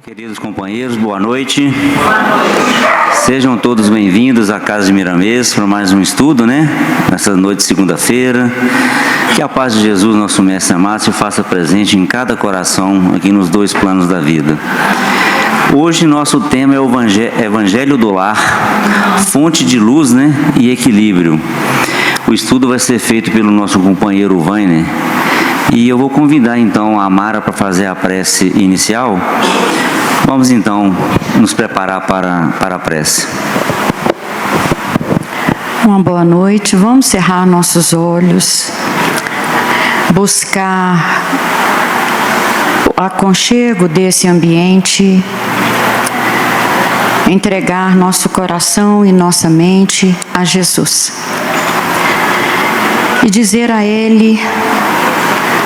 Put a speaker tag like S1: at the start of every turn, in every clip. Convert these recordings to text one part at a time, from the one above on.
S1: Queridos companheiros, boa noite. Sejam todos bem-vindos à Casa de Miramês para mais um estudo, nessa noite de segunda-feira. Que a paz de Jesus, nosso Mestre amado, se faça presente em cada coração, aqui nos dois planos da vida. Hoje nosso tema é o Evangelho do Lar, fonte de luz, e equilíbrio. O estudo vai ser feito pelo nosso companheiro Vainer. E eu vou convidar então a Mara para fazer a prece inicial. Vamos então nos preparar para a prece.
S2: Uma boa noite, vamos cerrar nossos olhos, buscar o aconchego desse ambiente, entregar nosso coração e nossa mente a Jesus e dizer a Ele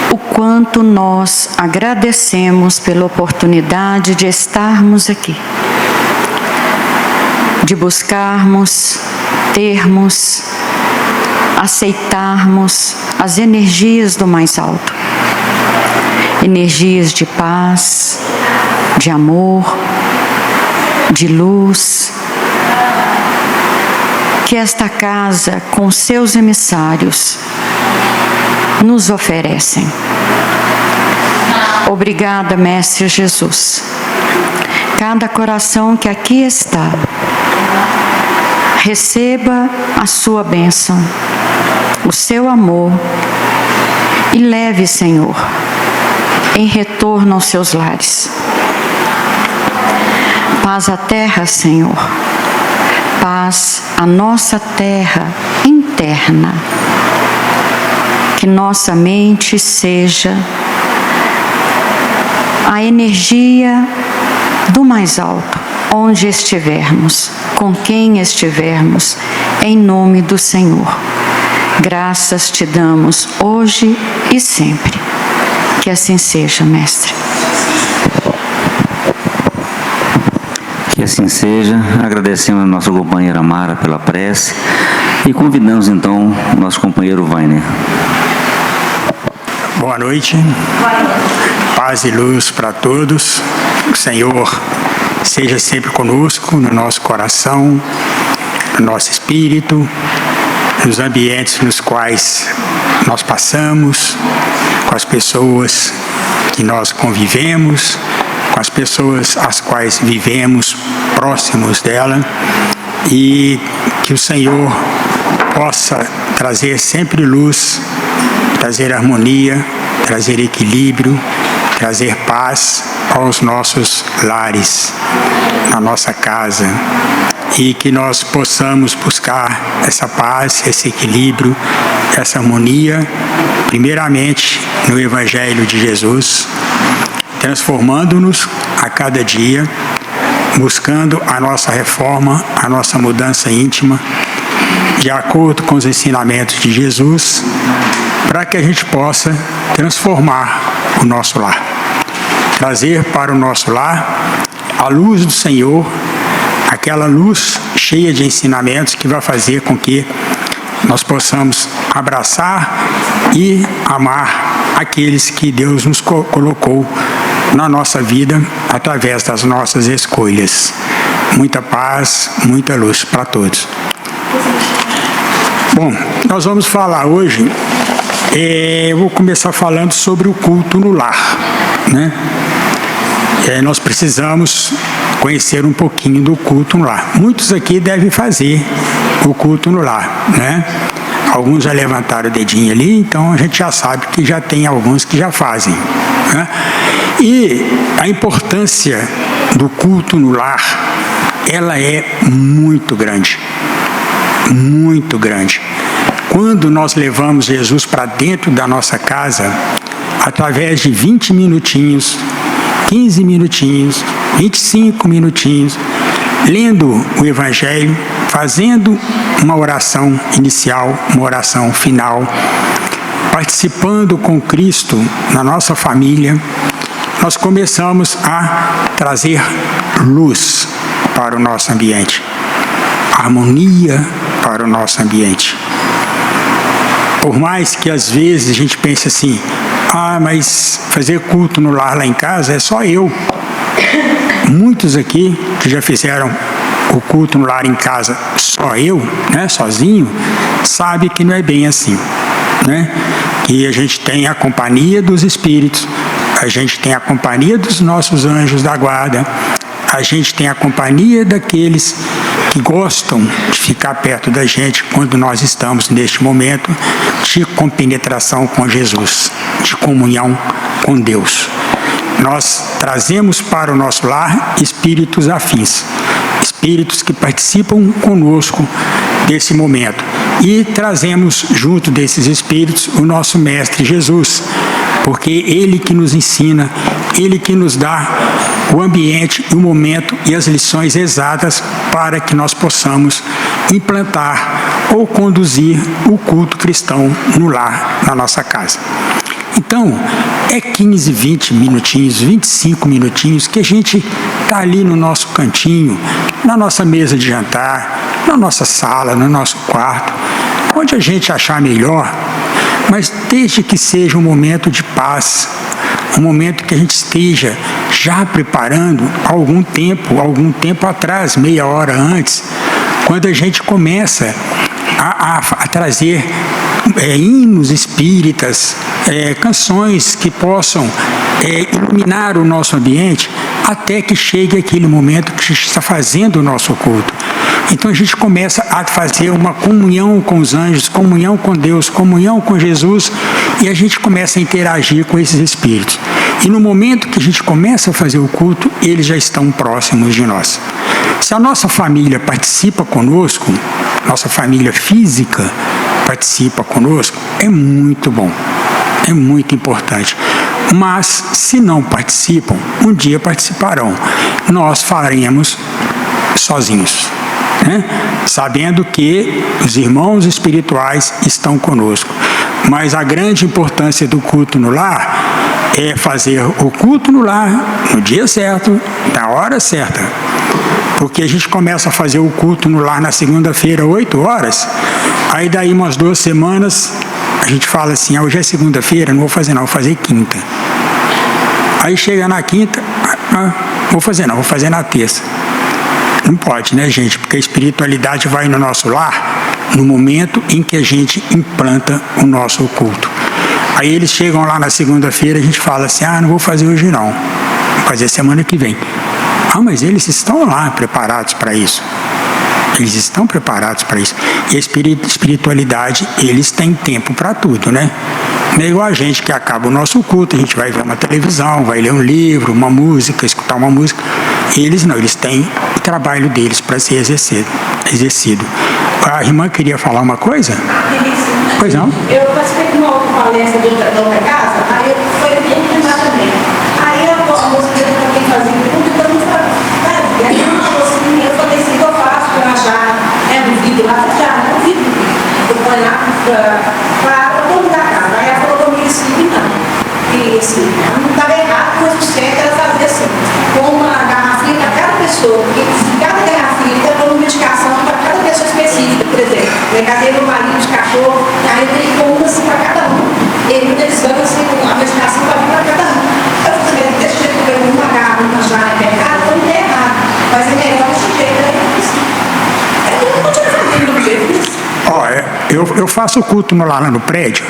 S2: o quanto nós agradecemos pela oportunidade de estarmos aqui, de buscarmos, termos, aceitarmos as energias do mais alto, energias de paz, de amor, de luz, que esta casa com seus emissários nos oferecem. Obrigada, Mestre Jesus. Cada coração que aqui está, receba a sua bênção, o seu amor e leve, Senhor, em retorno aos seus lares. Paz à terra, Senhor. Paz à nossa terra interna. Que nossa mente seja a energia do mais alto, onde estivermos, com quem estivermos, em nome do Senhor. Graças te damos hoje e sempre. Que assim seja, Mestre.
S1: Que assim seja. Agradecemos a nossa companheira Mara pela prece e convidamos então o nosso companheiro Vainer.
S3: Boa noite. Paz e luz para todos. O Senhor seja sempre conosco, no nosso coração, no nosso espírito, nos ambientes nos quais nós passamos, com as pessoas que nós convivemos, com as pessoas às quais vivemos próximos dela, e que o Senhor possa trazer sempre luz, trazer harmonia, trazer equilíbrio, trazer paz aos nossos lares, na nossa casa, e que nós possamos buscar essa paz, esse equilíbrio, essa harmonia, primeiramente no Evangelho de Jesus, transformando-nos a cada dia, buscando a nossa reforma, a nossa mudança íntima, de acordo com os ensinamentos de Jesus, para que a gente possa transformar o nosso lar. Trazer para o nosso lar a luz do Senhor, aquela luz cheia de ensinamentos que vai fazer com que nós possamos abraçar e amar aqueles que Deus nos colocou na nossa vida através das nossas escolhas. Muita paz, muita luz para todos. Bom, nós vamos falar hoje, eu vou começar falando sobre o culto no lar, nós precisamos conhecer um pouquinho do culto no lar. Muitos aqui devem fazer o culto no lar, Alguns já levantaram o dedinho ali, então a gente já sabe que já tem alguns que já fazem, E a importância do culto no lar, ela é muito grande. Muito grande. Quando nós levamos Jesus para dentro da nossa casa, através de 20 minutinhos, 15 minutinhos, 25 minutinhos, lendo o Evangelho, fazendo uma oração inicial, uma oração final, participando com Cristo na nossa família, nós começamos a trazer luz para o nosso ambiente, harmonia para o nosso ambiente. Por mais que às vezes a gente pense assim, mas fazer culto no lar lá em casa é só eu. muitos aqui que já fizeram o culto no lar em casa, só eu, né, sozinho, sabe que não é bem assim, né? Que a gente tem a companhia dos espíritos, a gente tem a companhia dos nossos anjos da guarda, a gente tem a companhia daqueles que gostam de ficar perto da gente quando nós estamos neste momento de compenetração com Jesus, de comunhão com Deus. Nós trazemos para o nosso lar espíritos afins, espíritos que participam conosco desse momento. E trazemos junto desses espíritos o nosso Mestre Jesus, porque Ele que nos ensina, Ele que nos dá o ambiente, o momento e as lições exatas para que nós possamos implantar ou conduzir o culto cristão no lar, na nossa casa. Então, é 15, 20 minutinhos, 25 minutinhos que a gente está ali no nosso cantinho, na nossa mesa de jantar, na nossa sala, no nosso quarto, onde a gente achar melhor, mas desde que seja um momento de paz, um momento que a gente esteja já preparando algum tempo atrás, meia hora antes, quando a gente começa a trazer hinos espíritas, canções que possam iluminar o nosso ambiente, até que chegue aquele momento que a gente está fazendo o nosso culto. Então a gente começa a fazer uma comunhão com os anjos, comunhão com Deus, comunhão com Jesus, e a gente começa a interagir com esses espíritos. E no momento que a gente começa a fazer o culto, eles já estão próximos de nós. Se a nossa família participa conosco, nossa família física participa conosco, é muito bom, é muito importante. Mas, se não participam, um dia participarão. Nós faremos sozinhos, né? Sabendo que os irmãos espirituais estão conosco. Mas a grande importância do culto no lar é fazer o culto no lar no dia certo, na hora certa. Porque a gente começa a fazer o culto no lar na segunda-feira, 8 horas, aí daí umas 2 semanas a gente fala assim, hoje é segunda-feira, não vou fazer não, vou fazer quinta. Aí chega na quinta, vou fazer na terça. Não pode, né, gente? Porque a espiritualidade vai no nosso lar no momento em que a gente implanta o nosso culto. Aí eles chegam lá na segunda-feira, a gente fala assim, não vou fazer hoje não, vou fazer semana que vem. Mas eles estão lá preparados para isso. Eles estão preparados para isso. E a espiritualidade, eles têm tempo para tudo, né? Não é igual a gente que acaba o nosso culto, a gente vai ver uma televisão, vai ler um livro, uma música, escutar uma música. Eles não, eles têm o trabalho deles para ser exercido. A irmã queria falar uma coisa? Pois não?
S4: Eu participei de uma outra palestra de outra casa, aí foi bem lembrado também. Aí a moça que também fazia tudo, todo mundo falava, e aí ela falou assim, eu falei assim, o que eu faço para achar, no vídeo lá, no vídeo, eu ponho lá para todo mundo da casa. Aí ela falou comigo assim, não, e assim, não estava errado, mas o certo era fazer assim, com uma garrafinha para cada pessoa, porque cada garrafinha tem uma medicação para cada pessoa específica, por exemplo, brincadeira no marido de cachorro, aí tem uma assim para cada um, eles dão assim, a medicação para vir para cada um. Eu falei, deixa eu ver uma garrafa, uma jarra pegada, então não é errado, mas é melhor desse jeito, aí eu continuo fazendo do jeito.
S3: Eu faço culto lá no prédio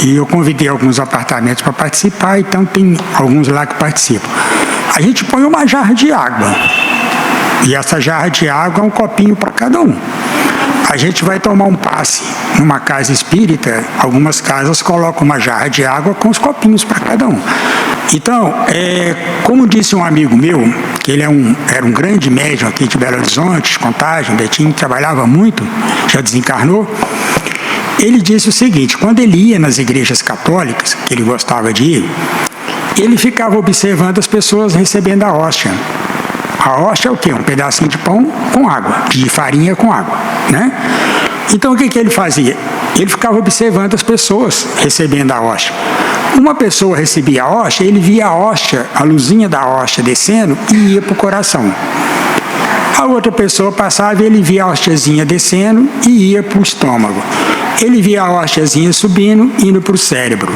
S3: e eu convidei alguns apartamentos para participar, então tem alguns lá que participam. A gente põe uma jarra de água e essa jarra de água é um copinho para cada um. A gente vai tomar um passe numa casa espírita, algumas casas colocam uma jarra de água com os copinhos para cada um. Então, como disse um amigo meu, que ele era um grande médium aqui de Belo Horizonte, de Contagem, Betinho, trabalhava muito, já desencarnou, ele disse o seguinte, quando ele ia nas igrejas católicas, que ele gostava de ir, ele ficava observando as pessoas recebendo a hóstia. A hóstia é o quê? Um pedacinho de pão com água, de farinha com água, né? Então, o que ele fazia? Ele ficava observando as pessoas recebendo a hóstia. Uma pessoa recebia a hóstia, ele via a hóstia, a luzinha da hóstia descendo e ia para o coração. A outra pessoa passava e ele via a hóstiazinha descendo e ia para o estômago. Ele via a hóstiazinha subindo e indo para o cérebro.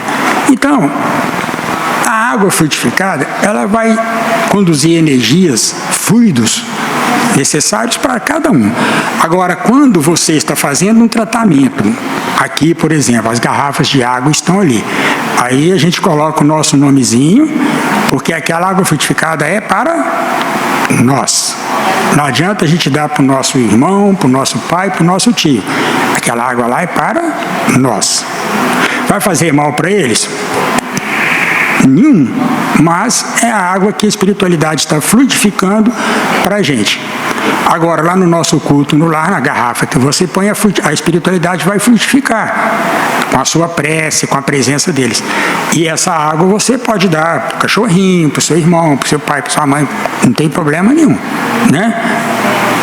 S3: Então, a água frutificada, ela vai conduzir energias, fluidos necessários para cada um. Agora, quando você está fazendo um tratamento, aqui, por exemplo, as garrafas de água estão ali. Aí a gente coloca o nosso nomezinho, porque aquela água frutificada é para nós. Não adianta a gente dar para o nosso irmão, para o nosso pai, para o nosso tio. Aquela água lá é para nós. Vai fazer mal para eles? Nenhum. Mas é a água que a espiritualidade está fluidificando para a gente. Agora, lá no nosso culto, no lar, na garrafa que você põe, a espiritualidade vai frutificar com a sua prece, com a presença deles. E essa água você pode dar para o cachorrinho, para o seu irmão, para o seu pai, para sua mãe, não tem problema nenhum, né?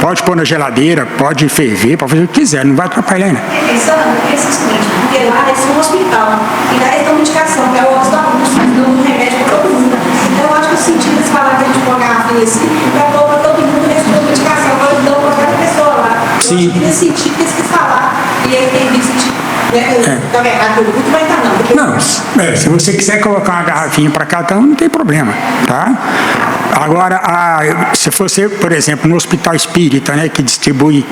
S3: Pode pôr na geladeira, pode ferver, pode fazer o que quiser, não vai atrapalhar, né?
S4: Pensando, pensa o seguinte, porque lá eles são um hospital, e lá eles dão medicação, que é o óbito da luz, dão um remédio para todo mundo. Então eu acho que o sentido deles falar que a gente põe uma garrafinha assim, para pôr para todo mundo, eles dão medicação, agora eles dão para cada pessoa lá.
S3: Sim.
S4: Eu acho que nesse sentido que eles quis falar, e aí tem visto, né, da verdade, o culto vai estar não. Porque...
S3: Não, se você quiser colocar uma garrafinha para cada um, não tem problema, tá? Agora, se você, por exemplo, no hospital espírita, né, que distribui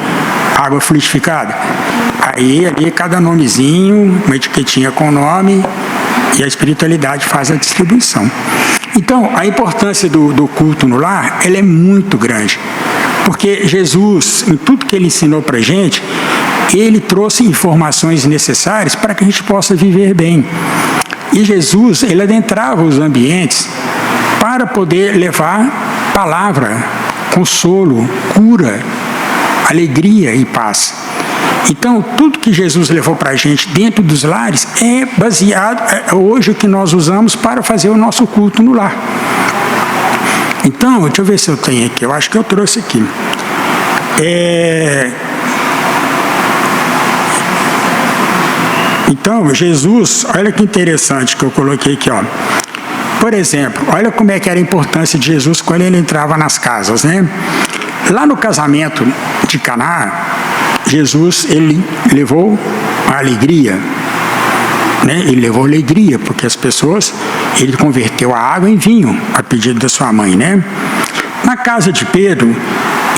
S3: água fluidificada, aí ali cada nomezinho, uma etiquetinha com o nome, e a espiritualidade faz a distribuição. Então, a importância do culto no lar, ela é muito grande, porque Jesus, em tudo que ele ensinou para a gente, ele trouxe informações necessárias para que a gente possa viver bem. E Jesus, ele adentrava os ambientes para poder levar palavra, consolo, cura, alegria e paz. Então, tudo que Jesus levou para a gente dentro dos lares é baseado, hoje, o que nós usamos para fazer o nosso culto no lar. Então, deixa eu ver se eu tenho aqui, eu acho que eu trouxe aqui. Então, Jesus, olha que interessante que eu coloquei aqui, ó. Por exemplo, olha como é que era a importância de Jesus quando ele entrava nas casas, né? Lá no casamento de Caná, Jesus, ele levou a alegria, né? Ele levou alegria, porque as pessoas, ele converteu a água em vinho, a pedido da sua mãe, né? Na casa de Pedro,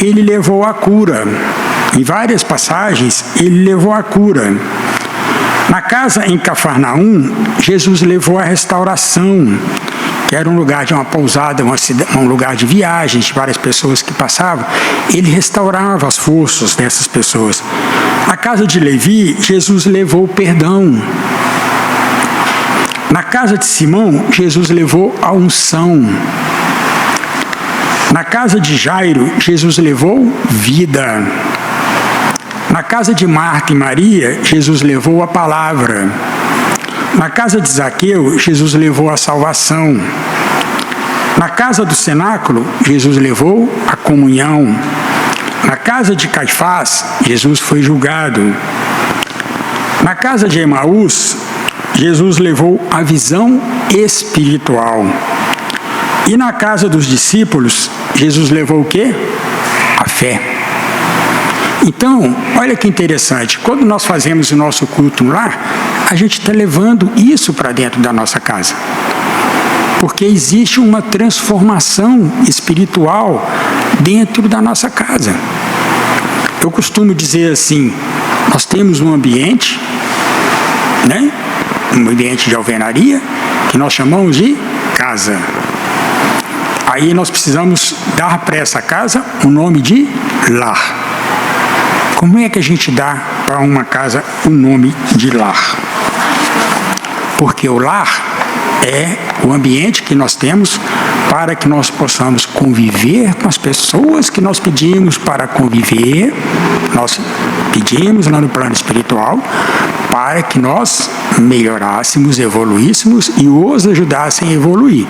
S3: ele levou a cura. Em várias passagens, ele levou a cura. Na casa em Cafarnaum, Jesus levou a restauração, que era um lugar de uma pousada, um lugar de viagens de várias pessoas que passavam. Ele restaurava as forças dessas pessoas. Na casa de Levi, Jesus levou o perdão. Na casa de Simão, Jesus levou a unção. Na casa de Jairo, Jesus levou vida. Na casa de Marta e Maria, Jesus levou a palavra. Na casa de Zaqueu, Jesus levou a salvação. Na casa do cenáculo, Jesus levou a comunhão. Na casa de Caifás, Jesus foi julgado. Na casa de Emaús, Jesus levou a visão espiritual. E na casa dos discípulos, Jesus levou o quê? A fé. Então, olha que interessante, quando nós fazemos o nosso culto no lar, a gente está levando isso para dentro da nossa casa. Porque existe uma transformação espiritual dentro da nossa casa. Eu costumo dizer assim, nós temos um ambiente, né? Um ambiente de alvenaria, que nós chamamos de casa. Aí nós precisamos dar para essa casa o nome de lar. Como é que a gente dá para uma casa o nome de lar? Porque o lar é o ambiente que nós temos para que nós possamos conviver com as pessoas que nós pedimos para conviver. Nós pedimos lá no plano espiritual para que nós melhorássemos, evoluíssemos e os ajudassem a evoluir.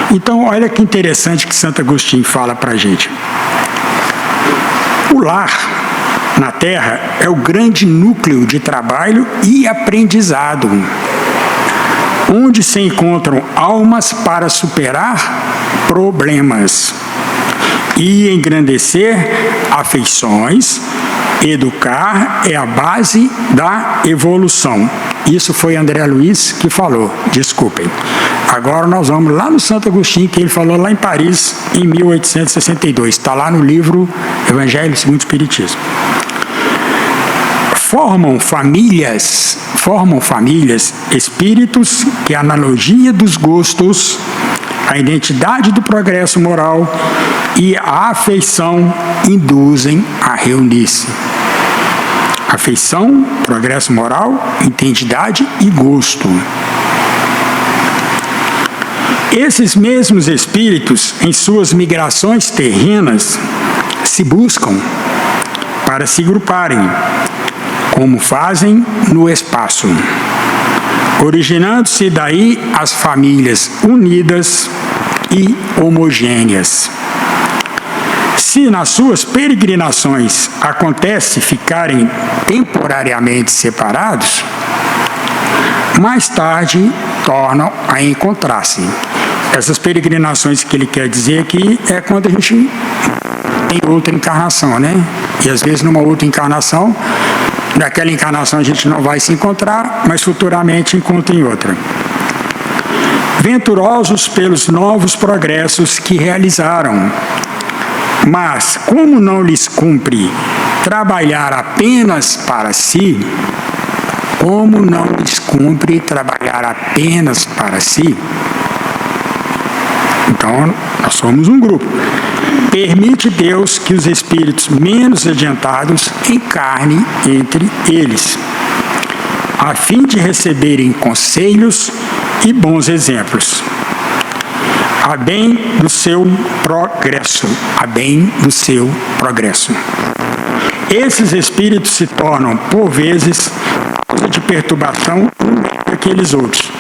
S3: Então, olha que interessante que Santo Agostinho fala para a gente. O lar na Terra é o grande núcleo de trabalho e aprendizado, onde se encontram almas para superar problemas e engrandecer afeições. Educar é a base da evolução. Isso foi André Luiz que falou, desculpem. Agora nós vamos lá no Santo Agostinho, que ele falou lá em Paris, em 1862. Está lá no livro Evangelho segundo o Espiritismo. Formam famílias espíritos que a analogia dos gostos, a identidade do progresso moral e a afeição induzem a reunir-se. Afeição, progresso moral, identidade e gosto. Esses mesmos espíritos, em suas migrações terrenas, se buscam para se agruparem, como fazem no espaço, originando-se daí as famílias unidas e homogêneas. Se nas suas peregrinações acontece ficarem temporariamente separados, mais tarde tornam a encontrar-se. Essas peregrinações que ele quer dizer aqui é quando a gente tem outra encarnação, né? E às vezes numa outra encarnação, naquela encarnação a gente não vai se encontrar, mas futuramente encontra em outra. Venturosos pelos novos progressos que realizaram, mas como não lhes cumpre trabalhar apenas para si, então nós somos um grupo. Permite Deus que os espíritos menos adiantados encarnem entre eles, a fim de receberem conselhos e bons exemplos, a bem do seu progresso, Esses espíritos se tornam, por vezes, causa de perturbação daqueles outros,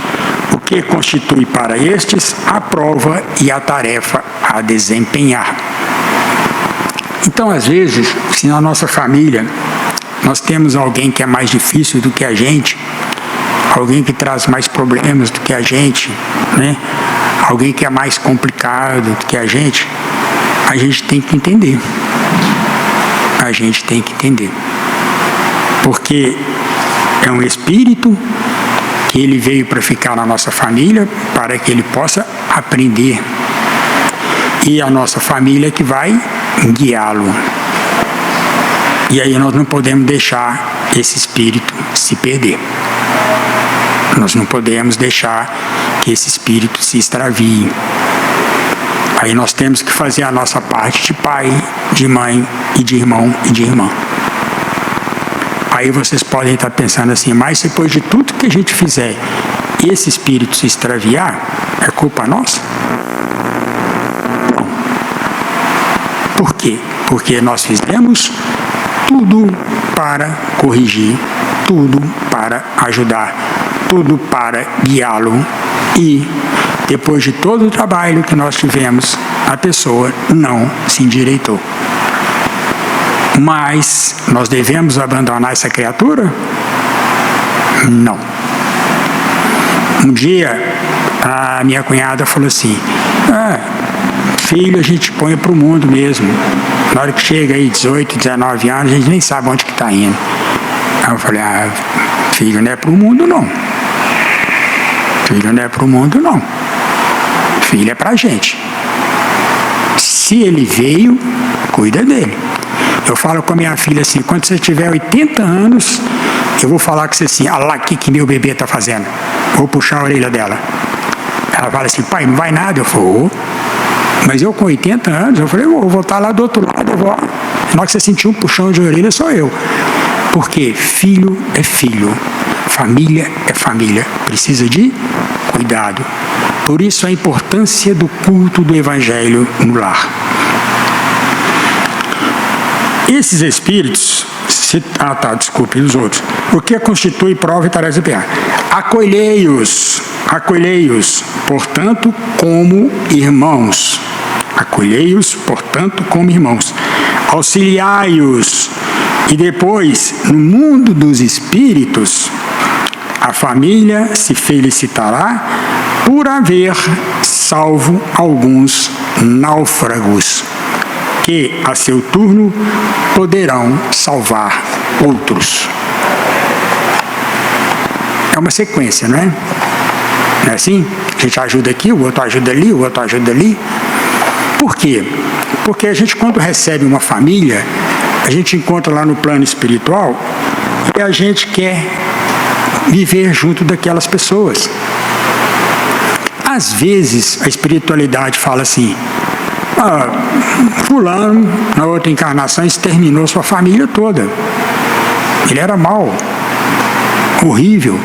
S3: o que constitui para estes a prova e a tarefa a desempenhar. Então, às vezes, se na nossa família nós temos alguém que é mais difícil do que a gente, alguém que traz mais problemas do que a gente, né? Alguém que é mais complicado do que a gente tem que entender. Porque é um espírito que ele veio para ficar na nossa família, para que ele possa aprender. E a nossa família que vai guiá-lo. E aí nós não podemos deixar esse espírito se perder. Nós não podemos deixar que esse espírito se extravie. Aí nós temos que fazer a nossa parte de pai, de mãe, e de irmão e de irmã. Aí vocês podem estar pensando assim, mas depois de tudo que a gente fizer, esse espírito se extraviar, é culpa nossa? Não. Por quê? Porque nós fizemos tudo para corrigir, tudo para ajudar, tudo para guiá-lo, e depois de todo o trabalho que nós tivemos, a pessoa não se endireitou. Mas nós devemos abandonar essa criatura? Não. Um dia, a minha cunhada falou assim, filho a gente põe para o mundo mesmo. Na hora que chega aí 18, 19 anos, a gente nem sabe onde que está indo. Aí eu falei, filho não é para o mundo não. Filho não é para o mundo não. Filho é para a gente. Se ele veio, cuida dele. Eu falo com a minha filha assim, quando você tiver 80 anos, eu vou falar com você assim, olha lá o que meu bebê está fazendo. Vou puxar a orelha dela. Ela fala assim, pai, não vai nada. Eu falo, mas eu com 80 anos, eu falei, eu vou estar lá do outro lado, eu vou. Na hora que você sentir um puxão de orelha, sou eu. Porque filho é filho, família é família, precisa de cuidado. Por isso a importância do culto do Evangelho no lar. Esses espíritos, desculpe, os outros. O que constitui prova e tarefa de empenhar? Acolhei-os, portanto, como irmãos. Acolhei-os, portanto, como irmãos. Auxiliai-os. E depois, no mundo dos espíritos, a família se felicitará por haver salvo alguns náufragos, que, a seu turno, poderão salvar outros. É uma sequência, não é? Não é assim? gente ajuda aqui, o outro ajuda ali, o outro ajuda ali. Por quê? Porque a gente, quando recebe uma família, a gente encontra lá no plano espiritual e a gente quer viver junto daquelas pessoas. Às vezes, a espiritualidade fala assim: fulano, na outra encarnação, exterminou sua família toda. Ele era mau, horrível,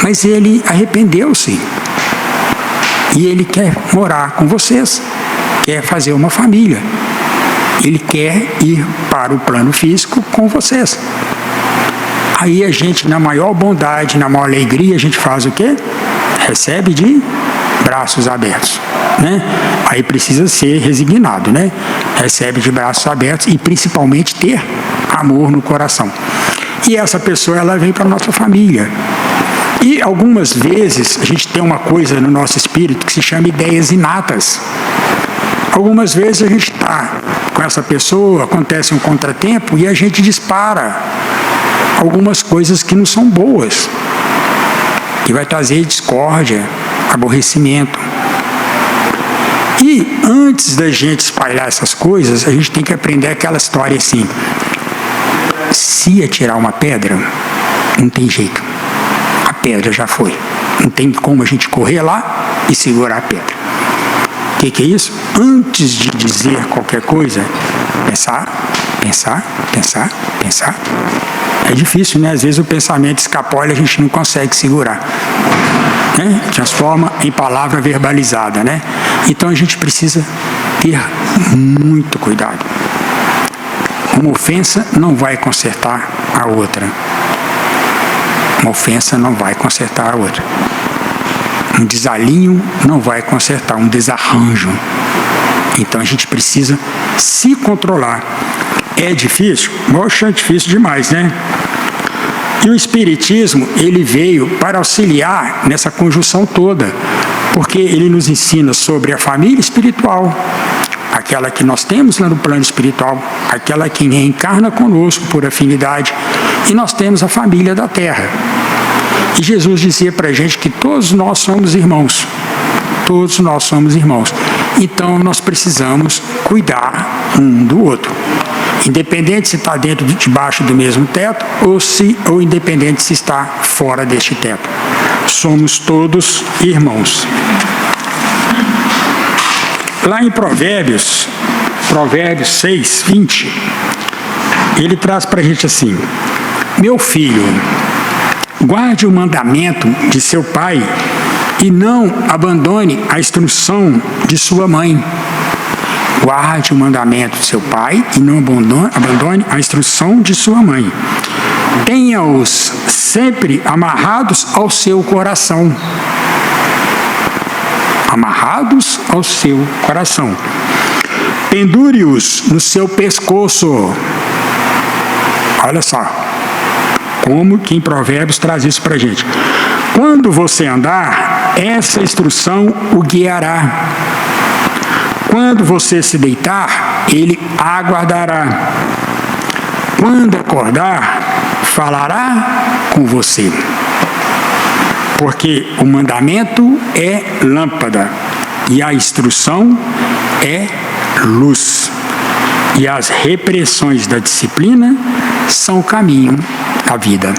S3: mas ele arrependeu-se. E ele quer morar com vocês, quer fazer uma família. Ele quer ir para o plano físico com vocês. Aí a gente, na maior bondade, na maior alegria, a gente faz o quê? Recebe de braços abertos, né? Aí precisa ser resignado, né? Recebe de braços abertos e principalmente ter amor no coração. E essa pessoa, ela vem para a nossa família. E algumas vezes a gente tem uma coisa no nosso espírito que se chama ideias inatas. Algumas vezes a gente está com essa pessoa, acontece um contratempo e a gente dispara algumas coisas que não são boas, que vai trazer discórdia, aborrecimento. E antes da gente espalhar essas coisas, a gente tem que aprender aquela história assim: se atirar uma pedra, não tem jeito, a pedra já foi, não tem como a gente correr lá e segurar a pedra. O que é isso? Antes de dizer qualquer coisa, pensar. É difícil, né? Às vezes o pensamento escapola e a gente não consegue segurar, né? Transforma em palavra verbalizada, né? Então a gente precisa ter muito cuidado. Uma ofensa não vai consertar a outra. Uma ofensa não vai consertar a outra. Um desalinho não vai consertar um desarranjo. Então a gente precisa se controlar. É difícil? Poxa, é difícil demais, né? E o Espiritismo, ele veio para auxiliar nessa conjunção toda, porque ele nos ensina sobre a família espiritual, aquela que nós temos lá no plano espiritual, aquela que reencarna conosco por afinidade, e nós temos a família da Terra. E Jesus dizia para a gente que todos nós somos irmãos. Todos nós somos irmãos. Então nós precisamos cuidar um do outro. Independente se está debaixo do mesmo teto ou independente se está fora deste teto. Somos todos irmãos. Lá em Provérbios 6, 20, ele traz para a gente assim: meu filho, guarde o mandamento de seu pai e não abandone a instrução de sua mãe. Guarde o mandamento de seu pai e não abandone a instrução de sua mãe. Tenha-os sempre amarrados ao seu coração. Amarrados ao seu coração. Pendure-os no seu pescoço. Olha só, como que em Provérbios traz isso para a gente. Quando você andar, essa instrução o guiará. Quando você se deitar, ele aguardará. Quando acordar, falará com você. Porque o mandamento é lâmpada e a instrução é luz. E as repressões da disciplina são o caminho da vida.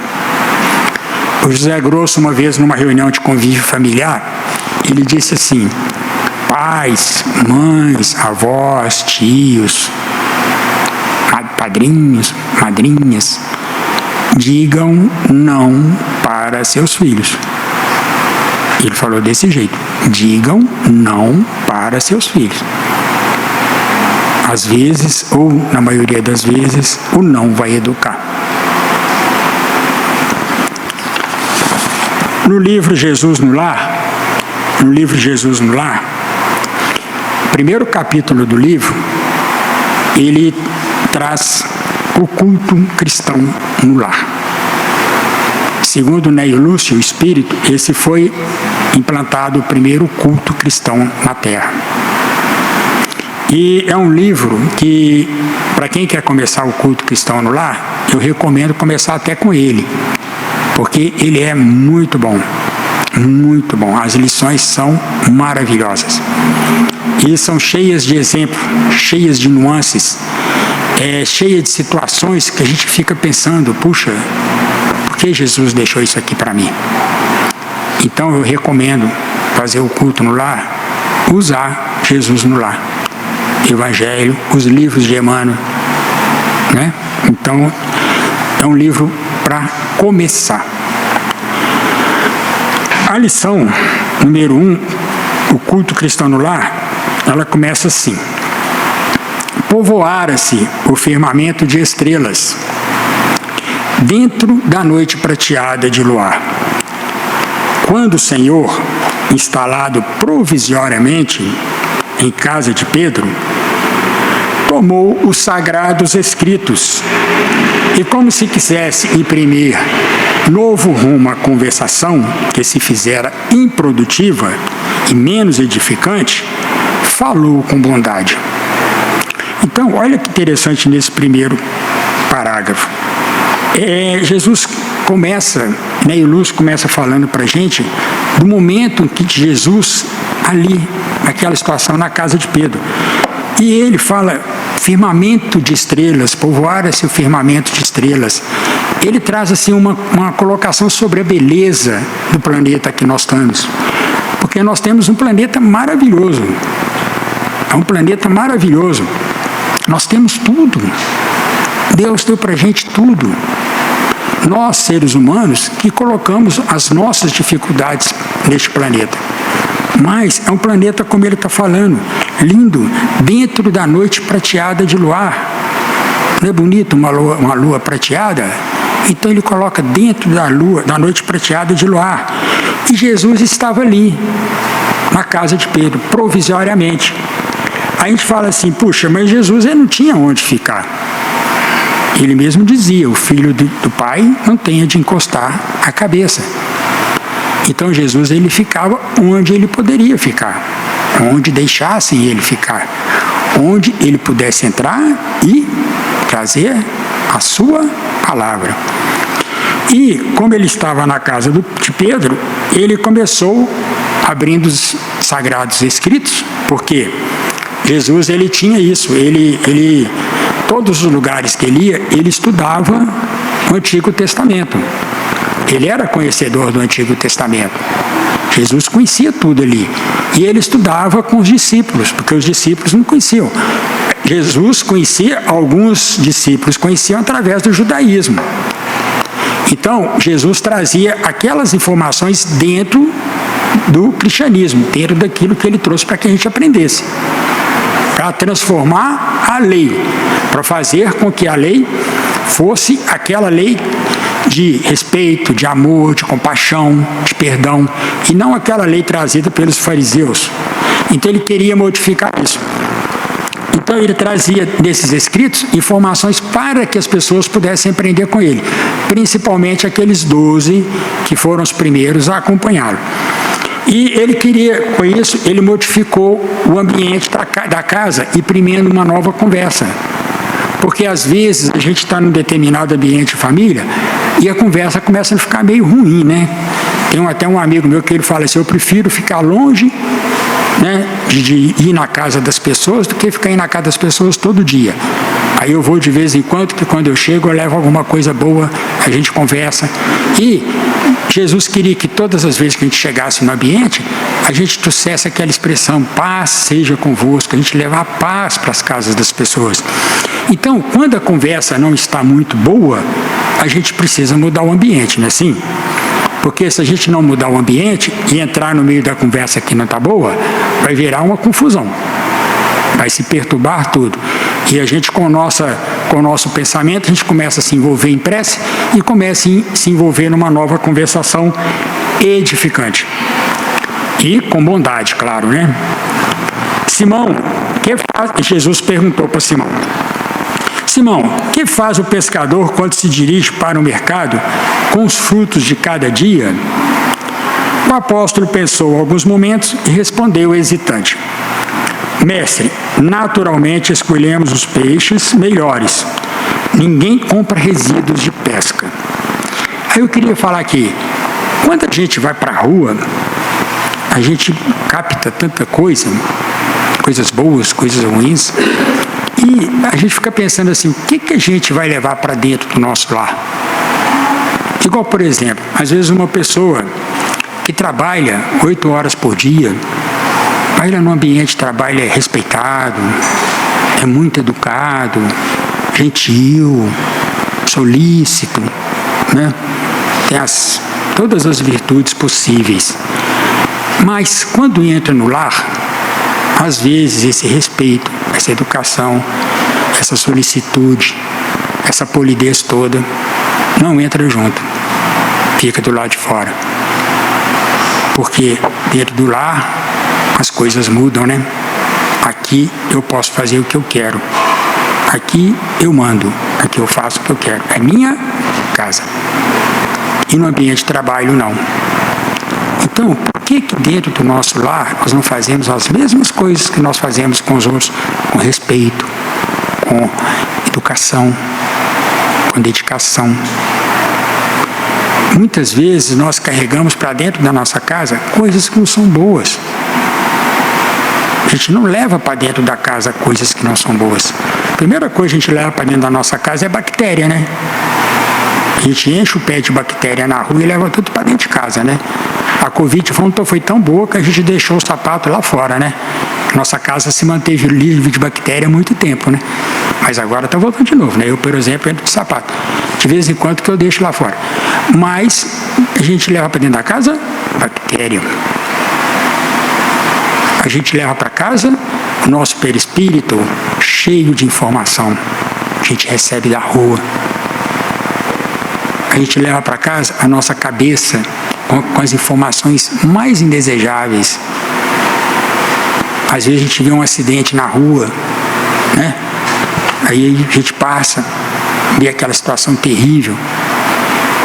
S3: O José Grosso, uma vez numa reunião de convívio familiar, ele disse assim: pais, mães, avós, tios, padrinhos, madrinhas, digam não para seus filhos. Ele falou desse jeito: digam não para seus filhos. Às vezes, ou na maioria das vezes, o não vai educar. No livro Jesus no Lar, primeiro capítulo do livro, ele traz o culto cristão no lar. Segundo Neio Lúcio, o Espírito, esse foi implantado o primeiro culto cristão na Terra. E é um livro que, para quem quer começar o culto cristão no lar, eu recomendo começar até com ele, porque ele é muito bom. muito bom. As lições são maravilhosas. E são cheias de exemplo, cheias de nuances, cheias de situações que a gente fica pensando, puxa, por que Jesus deixou isso aqui para mim? Então eu recomendo fazer o culto no lar, usar Jesus no lar. Evangelho, os livros de Emmanuel, né? Então, é um livro para começar. A lição número 1, o culto cristão no lar, ela começa assim: povoara-se o firmamento de estrelas dentro da noite prateada de luar. Quando o Senhor, instalado provisoriamente em casa de Pedro, tomou os sagrados escritos e, como se quisesse imprimir novo rumo à conversação que se fizera improdutiva e menos edificante, falou com bondade. Então, olha que interessante nesse primeiro parágrafo. Jesus começa, e o Lúcio começa falando para a gente do momento em que Jesus, ali, naquela situação, na casa de Pedro. E ele fala, firmamento de estrelas, povoara-se o firmamento de estrelas. Ele traz assim uma colocação sobre a beleza do planeta que nós estamos. Porque nós temos um planeta maravilhoso. É um planeta maravilhoso. Nós temos tudo. Deus deu para a gente tudo. Nós, seres humanos, que colocamos as nossas dificuldades neste planeta. Mas é um planeta, como ele está falando, lindo, dentro da noite prateada de luar. Não é bonito uma lua prateada? Então ele coloca dentro da noite prateada de luar. E Jesus estava ali, na casa de Pedro, provisoriamente. Aí a gente fala assim, puxa, mas Jesus ele não tinha onde ficar. Ele mesmo dizia, o filho do Pai não tem de encostar a cabeça. Então Jesus ele ficava onde ele poderia ficar, onde deixassem ele ficar, onde ele pudesse entrar e trazer a sua palavra. E como ele estava na casa de Pedro, ele começou abrindo os sagrados escritos, porque Jesus ele tinha isso, todos os lugares que ele ia, ele estudava o Antigo Testamento. Ele era conhecedor do Antigo Testamento. Jesus conhecia tudo ali. E ele estudava com os discípulos, porque os discípulos não conheciam. Jesus conhecia, alguns discípulos conheciam através do judaísmo. Então, Jesus trazia aquelas informações dentro do cristianismo, dentro daquilo que ele trouxe para que a gente aprendesse. Para transformar a lei, para fazer com que a lei fosse aquela lei de respeito, de amor, de compaixão, de perdão, e não aquela lei trazida pelos fariseus. Então ele queria modificar isso. Então ele trazia nesses escritos informações para que as pessoas pudessem aprender com ele, principalmente aqueles 12 que foram os primeiros a acompanhá-lo. E ele queria, com isso, ele modificou o ambiente da casa, imprimindo uma nova conversa. Porque às vezes a gente está num determinado ambiente de família e a conversa começa a ficar meio ruim, né? Tem até um amigo meu que ele fala assim, eu prefiro ficar longe, né, de ir na casa das pessoas do que ficar indo na casa das pessoas todo dia. Aí eu vou de vez em quando, que quando eu chego eu levo alguma coisa boa, a gente conversa. E Jesus queria que todas as vezes que a gente chegasse no ambiente, a gente trouxesse aquela expressão, paz seja convosco, a gente levar a paz para as casas das pessoas. Então, quando a conversa não está muito boa, a gente precisa mudar o ambiente, não é assim? Porque se a gente não mudar o ambiente e entrar no meio da conversa que não está boa, vai virar uma confusão. Vai se perturbar tudo. E a gente, com o nosso pensamento, a gente começa a se envolver em prece e começa a se envolver numa nova conversação edificante. E com bondade, claro, né? Simão, que faz? Jesus perguntou para Simão. Simão, que faz o pescador quando se dirige para o mercado com os frutos de cada dia? O apóstolo pensou alguns momentos e respondeu hesitante. Mestre, naturalmente escolhemos os peixes melhores. Ninguém compra resíduos de pesca. Aí eu queria falar aqui, Quando a gente vai para a rua, a gente capta tanta coisa, coisas boas, coisas ruins, e a gente fica pensando assim, o que a gente vai levar para dentro do nosso lar? Igual, por exemplo, às vezes uma pessoa que trabalha 8 horas por dia, trabalha no ambiente de trabalho, é respeitado, é muito educado, gentil, solícito, né? Tem todas as virtudes possíveis. Mas quando entra no lar, às vezes esse respeito, essa educação, essa solicitude, essa polidez toda, não entra junto, fica do lado de fora. Porque dentro do lar as coisas mudam, né? Aqui eu posso fazer o que eu quero. Aqui eu mando, aqui eu faço o que eu quero. É minha casa. E no ambiente de trabalho, não. Então, por que dentro do nosso lar nós não fazemos as mesmas coisas que nós fazemos com os outros? Com respeito, com educação, com dedicação. Muitas vezes nós carregamos para dentro da nossa casa coisas que não são boas. A gente não leva para dentro da casa coisas que não são boas. A primeira coisa que a gente leva para dentro da nossa casa é bactéria, né? A gente enche o pé de bactéria na rua e leva tudo para dentro de casa, né? A Covid foi tão boa que a gente deixou o sapato lá fora, né? Nossa casa se manteve livre de bactéria há muito tempo, né? Mas agora está voltando de novo, né? Eu, por exemplo, entro de sapato. De vez em quando que eu deixo lá fora. Mas a gente leva para dentro da casa bactéria. A gente leva para casa o nosso perispírito cheio de informação. A gente recebe da rua. A gente leva para casa a nossa cabeça com as informações mais indesejáveis. Às vezes a gente vê um acidente na rua, né? Aí a gente passa, vê aquela situação terrível.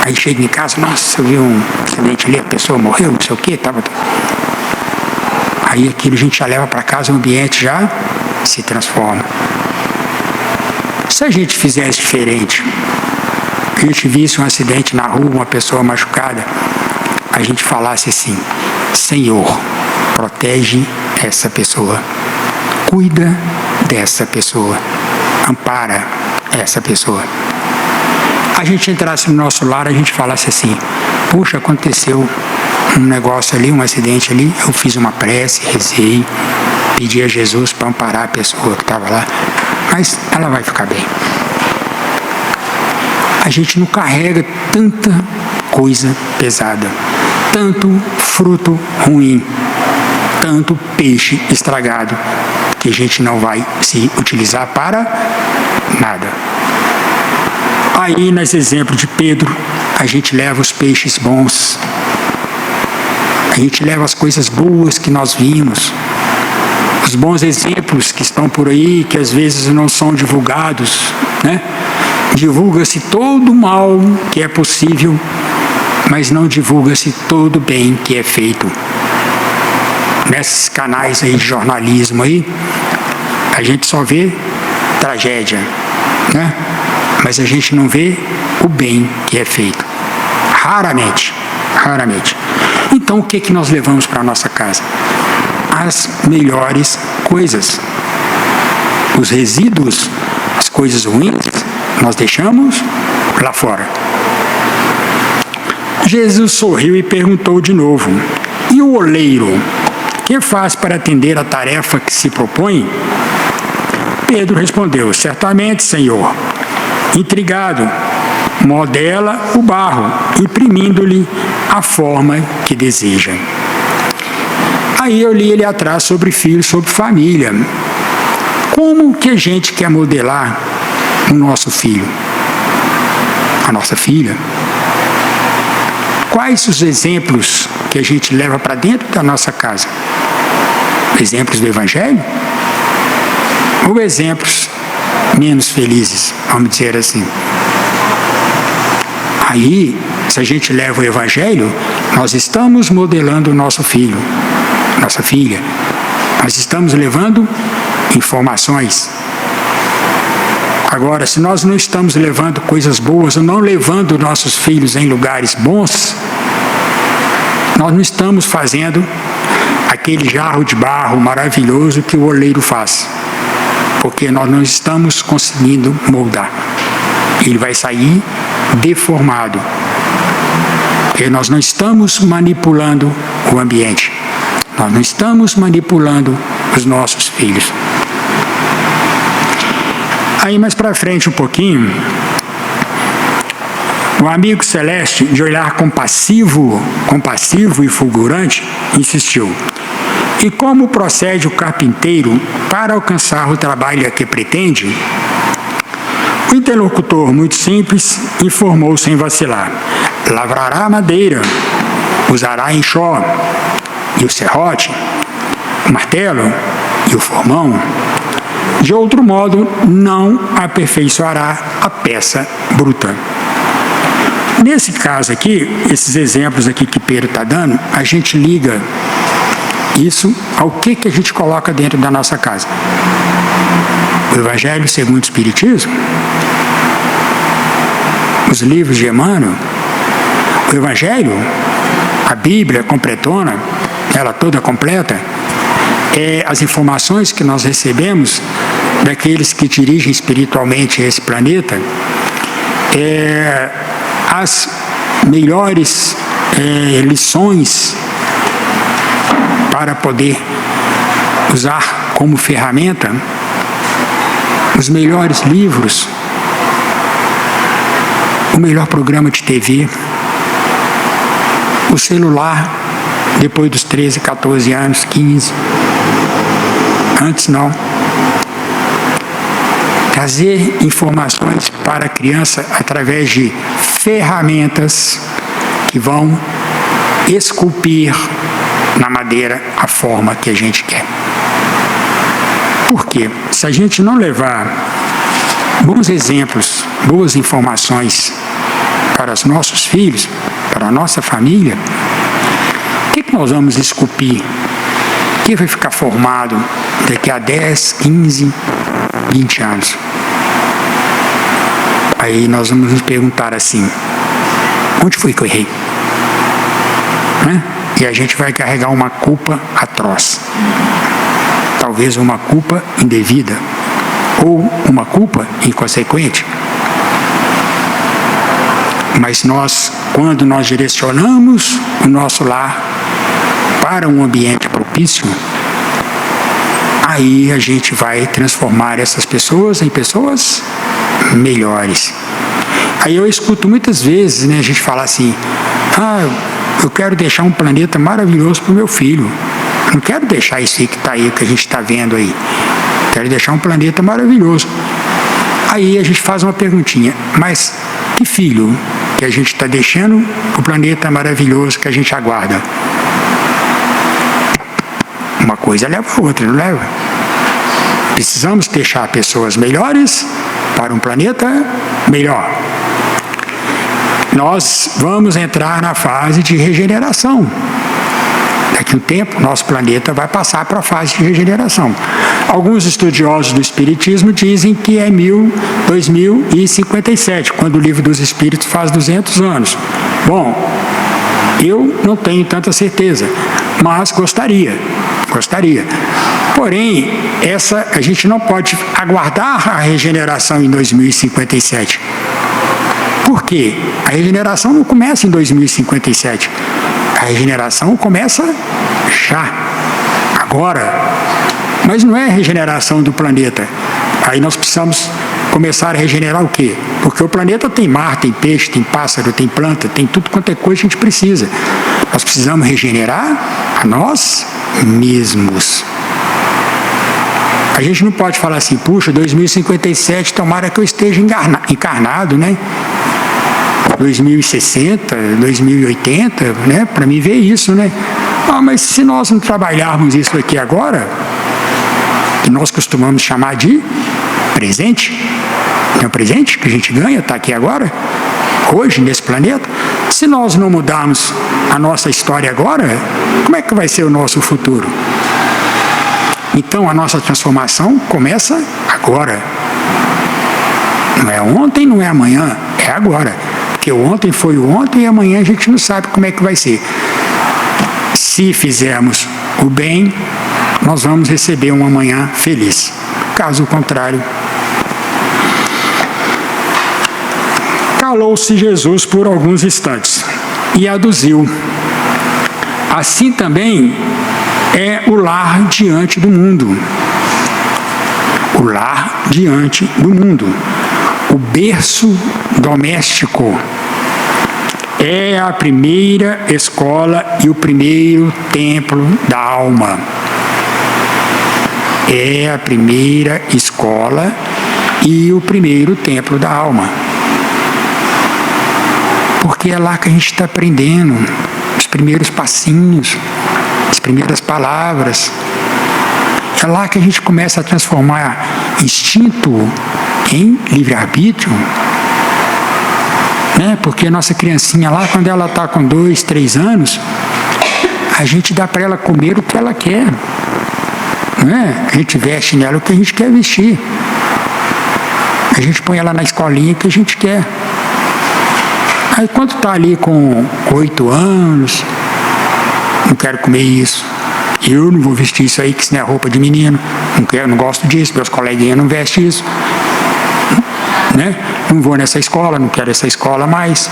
S3: Aí chega em casa, nossa, eu vi um acidente ali, a pessoa morreu, não sei o quê, tava... Aí aquilo a gente já leva para casa, o ambiente já se transforma. Se a gente fizesse diferente, a gente visse um acidente na rua, uma pessoa machucada, a gente falasse assim: Senhor, protege essa pessoa, cuida dessa pessoa, ampara essa pessoa. A gente entrasse no nosso lar, a gente falasse assim: puxa, aconteceu um negócio ali, um acidente ali, eu fiz uma prece, rezei, pedi a Jesus para amparar a pessoa que estava lá, mas ela vai ficar bem. A gente não carrega tanta coisa pesada, tanto fruto ruim, tanto peixe estragado, que a gente não vai se utilizar para nada. Aí, nesse exemplo de Pedro, a gente leva os peixes bons, a gente leva as coisas boas que nós vimos, os bons exemplos que estão por aí, que às vezes não são divulgados, né? Divulga-se todo o mal que é possível, mas não divulga-se todo o bem que é feito. Nesses canais aí de jornalismo aí, a gente só vê tragédia, né? Mas a gente não vê o bem que é feito. Raramente, raramente. Então o que nós levamos para a nossa casa? As melhores coisas. Os resíduos, as coisas ruins, nós deixamos lá fora. Jesus sorriu e perguntou de novo: e o oleiro, que faz para atender a tarefa que se propõe? Pedro respondeu: certamente, Senhor. Intrigado, modela o barro, imprimindo-lhe a forma que deseja. Aí eu li ele atrás sobre filhos, sobre família. Como que a gente quer modelar o nosso filho, a nossa filha? Quais os exemplos que a gente leva para dentro da nossa casa? Exemplos do Evangelho? Ou exemplos menos felizes, vamos dizer assim? Aí, se a gente leva o Evangelho, nós estamos modelando o nosso filho, nossa filha. Nós estamos levando informações. Agora, se nós não estamos levando coisas boas, ou não levando nossos filhos em lugares bons, Nós não estamos fazendo aquele jarro de barro maravilhoso que o oleiro faz, porque nós não estamos conseguindo moldar. Ele vai sair deformado, porque nós não estamos manipulando o ambiente, nós não estamos manipulando os nossos filhos. Aí mais para frente um pouquinho, o amigo Celeste, de olhar compassivo e fulgurante, insistiu: e como procede o carpinteiro para alcançar o trabalho a que pretende? O interlocutor, muito simples, informou sem vacilar: lavrará madeira, usará enxó e o serrote, o martelo e o formão. De outro modo, não aperfeiçoará a peça bruta. Nesse caso aqui, esses exemplos aqui que Pedro está dando, a gente liga isso ao que a gente coloca dentro da nossa casa. O Evangelho segundo o Espiritismo, os livros de Emmanuel, o Evangelho, a Bíblia completona, ela toda completa, as informações que nós recebemos daqueles que dirigem espiritualmente esse planeta, as melhores lições para poder usar como ferramenta, os melhores livros, o melhor programa de TV, o celular, depois dos 13, 14 anos, 15. Antes não. Trazer informações para a criança através de ferramentas que vão esculpir na madeira a forma que a gente quer. Por quê? Se a gente não levar bons exemplos, boas informações para os nossos filhos, para a nossa família, o que nós vamos esculpir? O que vai ficar formado daqui a 10, 15, 20 anos? Aí nós vamos nos perguntar assim: onde foi que eu errei? Né? E a gente vai carregar uma culpa atroz. Talvez uma culpa indevida, ou uma culpa inconsequente. Mas nós, quando nós direcionamos o nosso lar para um ambiente propício, aí a gente vai transformar essas pessoas em pessoas melhores. Aí eu escuto muitas vezes, né, a gente falar assim: eu quero deixar um planeta maravilhoso para o meu filho. Eu não quero deixar isso aí que está aí, que a gente está vendo aí. Quero deixar um planeta maravilhoso. Aí a gente faz uma perguntinha: mas que filho que a gente está deixando o planeta maravilhoso que a gente aguarda? Uma coisa leva a outra, não leva? Precisamos deixar pessoas melhores para um planeta melhor. Nós vamos entrar na fase de regeneração. Daqui a um tempo, nosso planeta vai passar para a fase de regeneração. Alguns estudiosos do Espiritismo dizem que é 2057, quando o Livro dos Espíritos faz 200 anos. Bom, eu não tenho tanta certeza, mas gostaria. Porém, a gente não pode aguardar a regeneração em 2057. Por quê? A regeneração não começa em 2057. A regeneração começa já, agora. Mas não é a regeneração do planeta. Aí nós precisamos começar a regenerar o quê? Porque o planeta tem mar, tem peixe, tem pássaro, tem planta, tem tudo quanto é coisa que a gente precisa. Nós precisamos regenerar a nós mesmos. A gente não pode falar assim: puxa, 2057, tomara que eu esteja encarnado, né? 2060, 2080, né? Para mim ver isso, né? Mas se nós não trabalharmos isso aqui agora, que nós costumamos chamar de presente, é o presente que a gente ganha, está aqui agora, hoje, nesse planeta. Se nós não mudarmos a nossa história agora, como é que vai ser o nosso futuro? Então, a nossa transformação começa agora. Não é ontem, não é amanhã, é agora. Porque o ontem foi o ontem e amanhã a gente não sabe como é que vai ser. Se fizermos o bem, nós vamos receber um amanhã feliz. Caso contrário, calou-se Jesus por alguns instantes e aduziu: assim também é o lar diante do mundo. O lar diante do mundo. O berço doméstico é a primeira escola e o primeiro templo da alma. É a primeira escola e o primeiro templo da alma. Porque é lá que a gente está aprendendo os primeiros passinhos, as primeiras palavras. É lá que a gente começa a transformar instinto em livre-arbítrio. Né? Porque a nossa criancinha lá, quando ela está com 2, 3 anos, a gente dá para ela comer o que ela quer. Não é? A gente veste nela o que a gente quer vestir. A gente põe ela na escolinha que a gente quer. Aí quando está ali com 8 anos, não quero comer isso. Eu não vou vestir isso aí, que isso não é roupa de menino. Não gosto disso, meus coleguinhas não vestem isso. Né? Não vou nessa escola, não quero essa escola mais.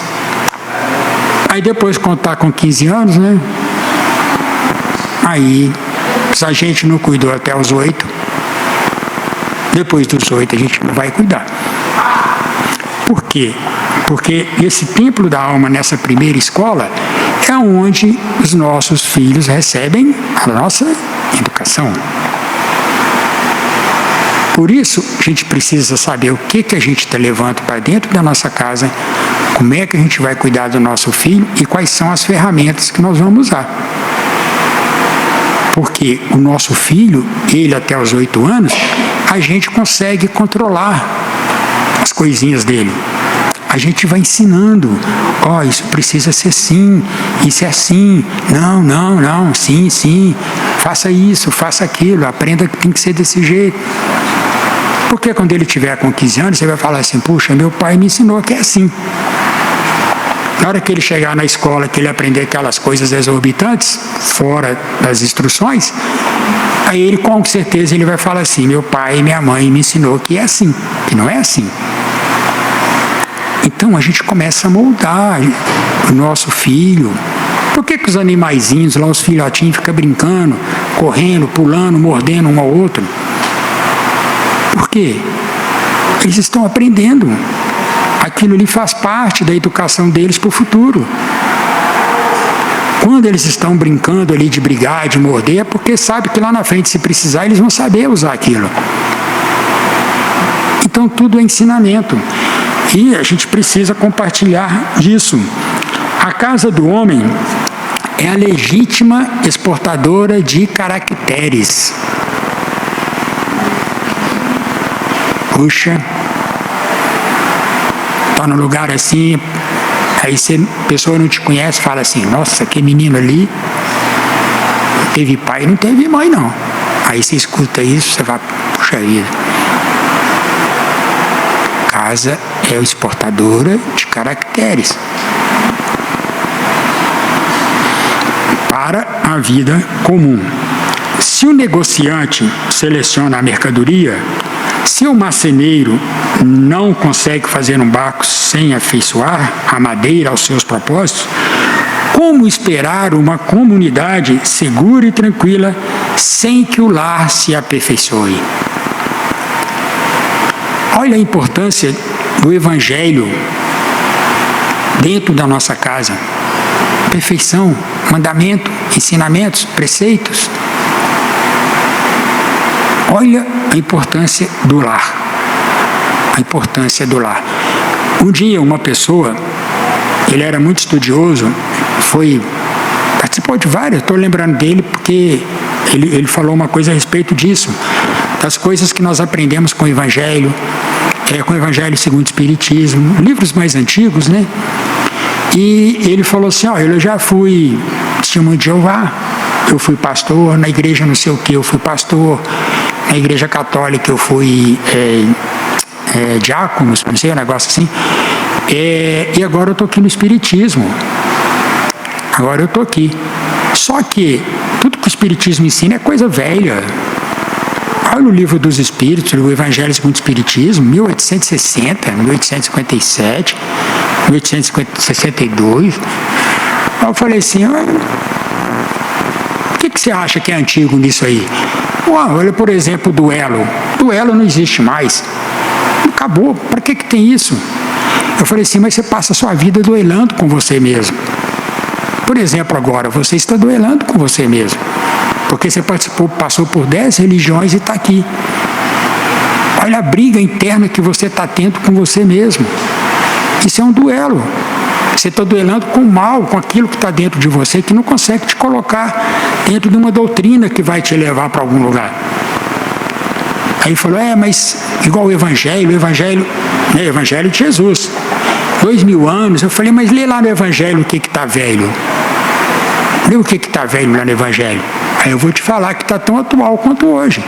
S3: Aí depois, quando está com 15 anos, né? Aí, se a gente não cuidou até os 8, depois dos 8 a gente não vai cuidar. Por quê? Porque esse templo da alma, nessa primeira escola, é onde os nossos filhos recebem a nossa educação. Por isso, a gente precisa saber o que a gente está levando para dentro da nossa casa, como é que a gente vai cuidar do nosso filho e quais são as ferramentas que nós vamos usar. Porque o nosso filho, ele até os 8 anos, a gente consegue controlar as coisinhas dele. A gente vai ensinando, isso precisa ser assim, isso é assim, não, sim, faça isso, faça aquilo, aprenda que tem que ser desse jeito. Porque quando ele tiver com 15 anos, você vai falar assim, puxa, meu pai me ensinou que é assim. Na hora que ele chegar na escola, que ele aprender aquelas coisas exorbitantes, fora das instruções, aí ele com certeza ele vai falar assim, meu pai e minha mãe me ensinou que é assim, que não é assim. Então a gente começa a moldar o nosso filho. Por que os animaizinhos lá, os filhotinhos, ficam brincando, correndo, pulando, mordendo um ao outro? Por quê? Eles estão aprendendo. Aquilo ali faz parte da educação deles para o futuro. Quando eles estão brincando ali de brigar, de morder, é porque sabe que lá na frente, se precisar, eles vão saber usar aquilo. Então tudo é ensinamento. E a gente precisa compartilhar disso. A casa do homem é a legítima exportadora de caracteres. Puxa, está num lugar assim, aí a pessoa não te conhece, fala assim, nossa, que menino ali, não teve pai, não teve mãe não. Aí você escuta isso, você fala, puxa vida. Casa é exportadora de caracteres para a vida comum. Se o negociante seleciona a mercadoria, se o marceneiro não consegue fazer um barco sem afeiçoar a madeira aos seus propósitos, como esperar uma comunidade segura e tranquila sem que o lar se aperfeiçoe? Olha a importância do Evangelho dentro da nossa casa. Perfeição, mandamento, ensinamentos, preceitos. Olha a importância do lar. A importância do lar. Um dia uma pessoa, ele era muito estudioso, participou de várias, estou lembrando dele porque ele falou uma coisa a respeito disso, das coisas que nós aprendemos com o Evangelho, com o Evangelho segundo o Espiritismo, livros mais antigos, né? E ele falou assim, eu já fui testemunho de Jeová, eu fui pastor, na igreja não sei o que, eu fui pastor, na igreja católica eu fui diácono, não sei, um negócio assim, e agora eu estou aqui no Espiritismo, agora eu estou aqui. Só que tudo que o Espiritismo ensina é coisa velha. Olha o Livro dos Espíritos, o Evangelho segundo o Espiritismo, 1860, 1857, 1862. Eu falei assim, o que você acha que é antigo nisso aí? Olha, por exemplo, o duelo. Duelo não existe mais. Acabou, para que tem isso? Eu falei assim, mas você passa a sua vida duelando com você mesmo. Por exemplo, agora, você está duelando com você mesmo. Porque você passou por 10 religiões e está aqui. Olha a briga interna que você está tendo com você mesmo. Isso é um duelo. Você está duelando com o mal, com aquilo que está dentro de você, que não consegue te colocar dentro de uma doutrina que vai te levar para algum lugar. Aí falou, mas igual o Evangelho de Jesus. 2000 anos, eu falei, mas lê lá no Evangelho o que está velho. Lê o que está velho lá no Evangelho. Aí eu vou te falar que está tão atual quanto hoje.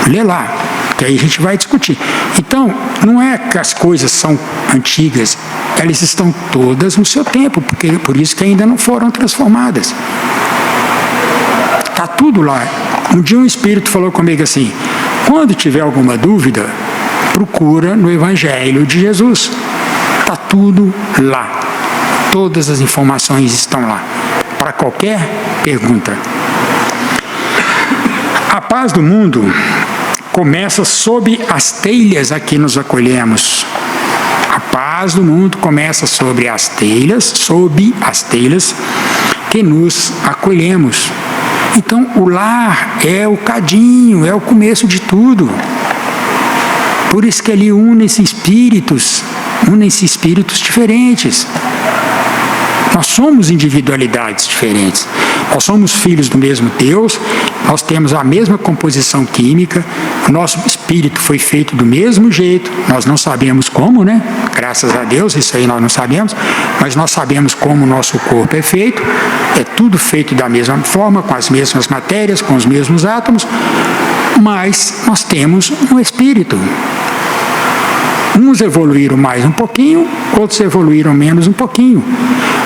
S3: Lê lá, que aí a gente vai discutir. Então, não é que as coisas são antigas, elas estão todas no seu tempo, por isso que ainda não foram transformadas. Está tudo lá. Um dia um espírito falou comigo assim, quando tiver alguma dúvida, procura no Evangelho de Jesus. Está tudo lá. Todas as informações estão lá. Para qualquer pergunta. A paz do mundo começa sob as telhas a que nos acolhemos. A paz do mundo começa sob as telhas que nos acolhemos. Então, o lar é o cadinho, é o começo de tudo. Por isso que ali unem-se espíritos diferentes. Nós somos individualidades diferentes. Nós somos filhos do mesmo Deus, nós temos a mesma composição química, o nosso espírito foi feito do mesmo jeito, nós não sabemos como, né? Graças a Deus, isso aí nós não sabemos, mas nós sabemos como o nosso corpo é feito, é tudo feito da mesma forma, com as mesmas matérias, com os mesmos átomos, mas nós temos um espírito. Uns evoluíram mais um pouquinho, outros evoluíram menos um pouquinho.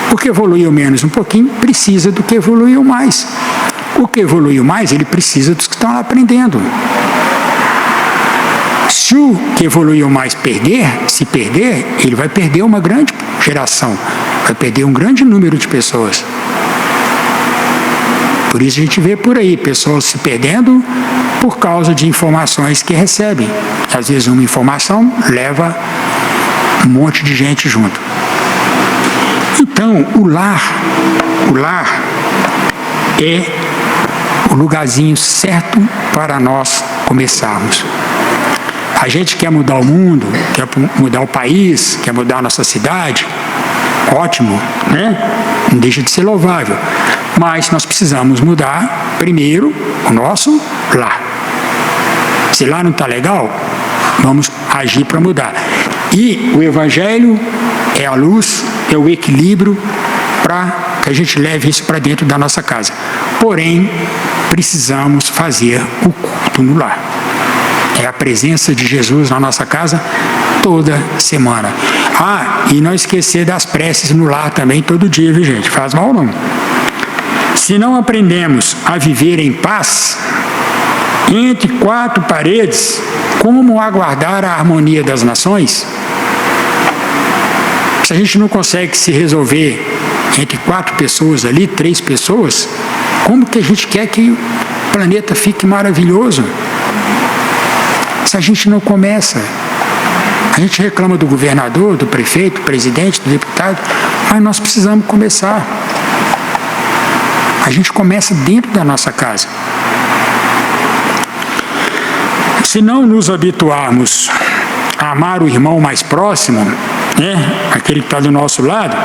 S3: O que evoluiu menos um pouquinho precisa do que evoluiu mais. O que evoluiu mais, ele precisa dos que estão lá aprendendo. Se o que evoluiu mais se perder, ele vai perder uma grande geração, vai perder um grande número de pessoas. Por isso a gente vê por aí pessoas se perdendo por causa de informações que recebem. Às vezes uma informação leva um monte de gente junto. Então, o lar é o lugarzinho certo para nós começarmos. A gente quer mudar o mundo, quer mudar o país, quer mudar a nossa cidade, ótimo, né? Não deixa de ser louvável. Mas nós precisamos mudar primeiro o nosso lar. Se lá não está legal, vamos agir para mudar. E o Evangelho é a luz, é o equilíbrio para que a gente leve isso para dentro da nossa casa. Porém, precisamos fazer o culto no lar. É a presença de Jesus na nossa casa toda semana. E não esquecer das preces no lar também todo dia, viu gente? Faz mal não. Se não aprendemos a viver em paz, entre quatro paredes, como aguardar a harmonia das nações? Se a gente não consegue se resolver entre 4 pessoas ali, 3 pessoas, como que a gente quer que o planeta fique maravilhoso? Se a gente não começa, a gente reclama do governador, do prefeito, do presidente, do deputado, mas nós precisamos começar. A gente começa dentro da nossa casa. Se não nos habituarmos a amar o irmão mais próximo, né, aquele que está do nosso lado,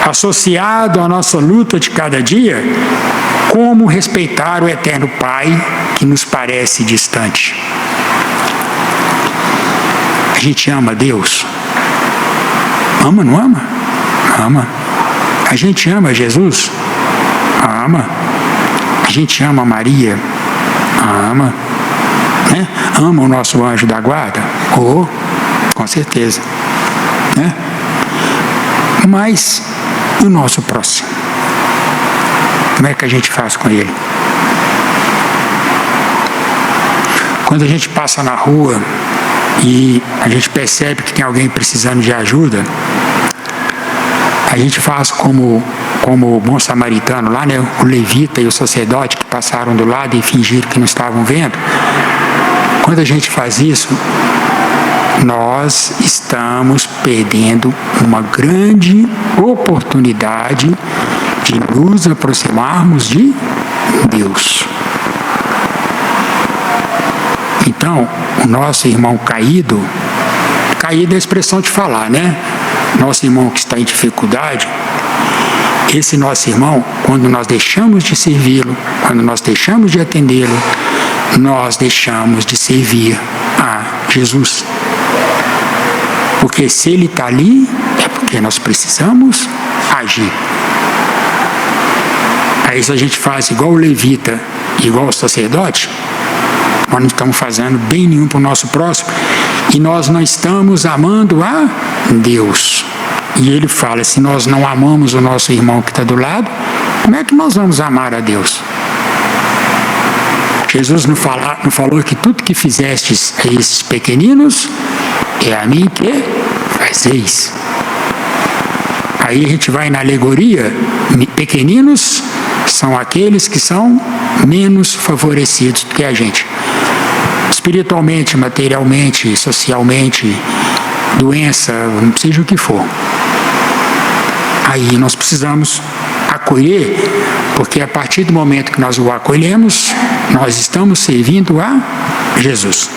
S3: associado à nossa luta de cada dia, como respeitar o eterno Pai que nos parece distante? A gente ama Deus? Ama, não ama? Ama. A gente ama Jesus? Ama. A gente ama Maria? Ama. Né? Ama o nosso anjo da guarda? Com certeza. Né? Mas o nosso próximo? Como é que a gente faz com ele? Quando a gente passa na rua e a gente percebe que tem alguém precisando de ajuda, a gente faz como o bom samaritano lá, né? O levita e o sacerdote que passaram do lado e fingiram que não estavam vendo. Quando a gente faz isso, nós estamos perdendo uma grande oportunidade de nos aproximarmos de Deus. Então, o nosso irmão caído é a expressão de falar, né? Nosso irmão que está em dificuldade, esse nosso irmão, quando nós deixamos de servi-lo, quando nós deixamos de atendê-lo, nós deixamos de servir a Jesus. Porque se ele está ali, é porque nós precisamos agir. Aí se a gente faz igual o levita, igual o sacerdote, nós não estamos fazendo bem nenhum para o nosso próximo e nós não estamos amando a Deus. E ele fala, se nós não amamos o nosso irmão que está do lado, como é que nós vamos amar a Deus? Jesus não falou que tudo que fizestes a esses pequeninos, é a mim que fazeis. Aí a gente vai na alegoria, pequeninos são aqueles que são menos favorecidos do que a gente. Espiritualmente, materialmente, socialmente, doença, seja o que for. Aí nós precisamos acolher, porque a partir do momento que nós o acolhemos, nós estamos servindo a Jesus.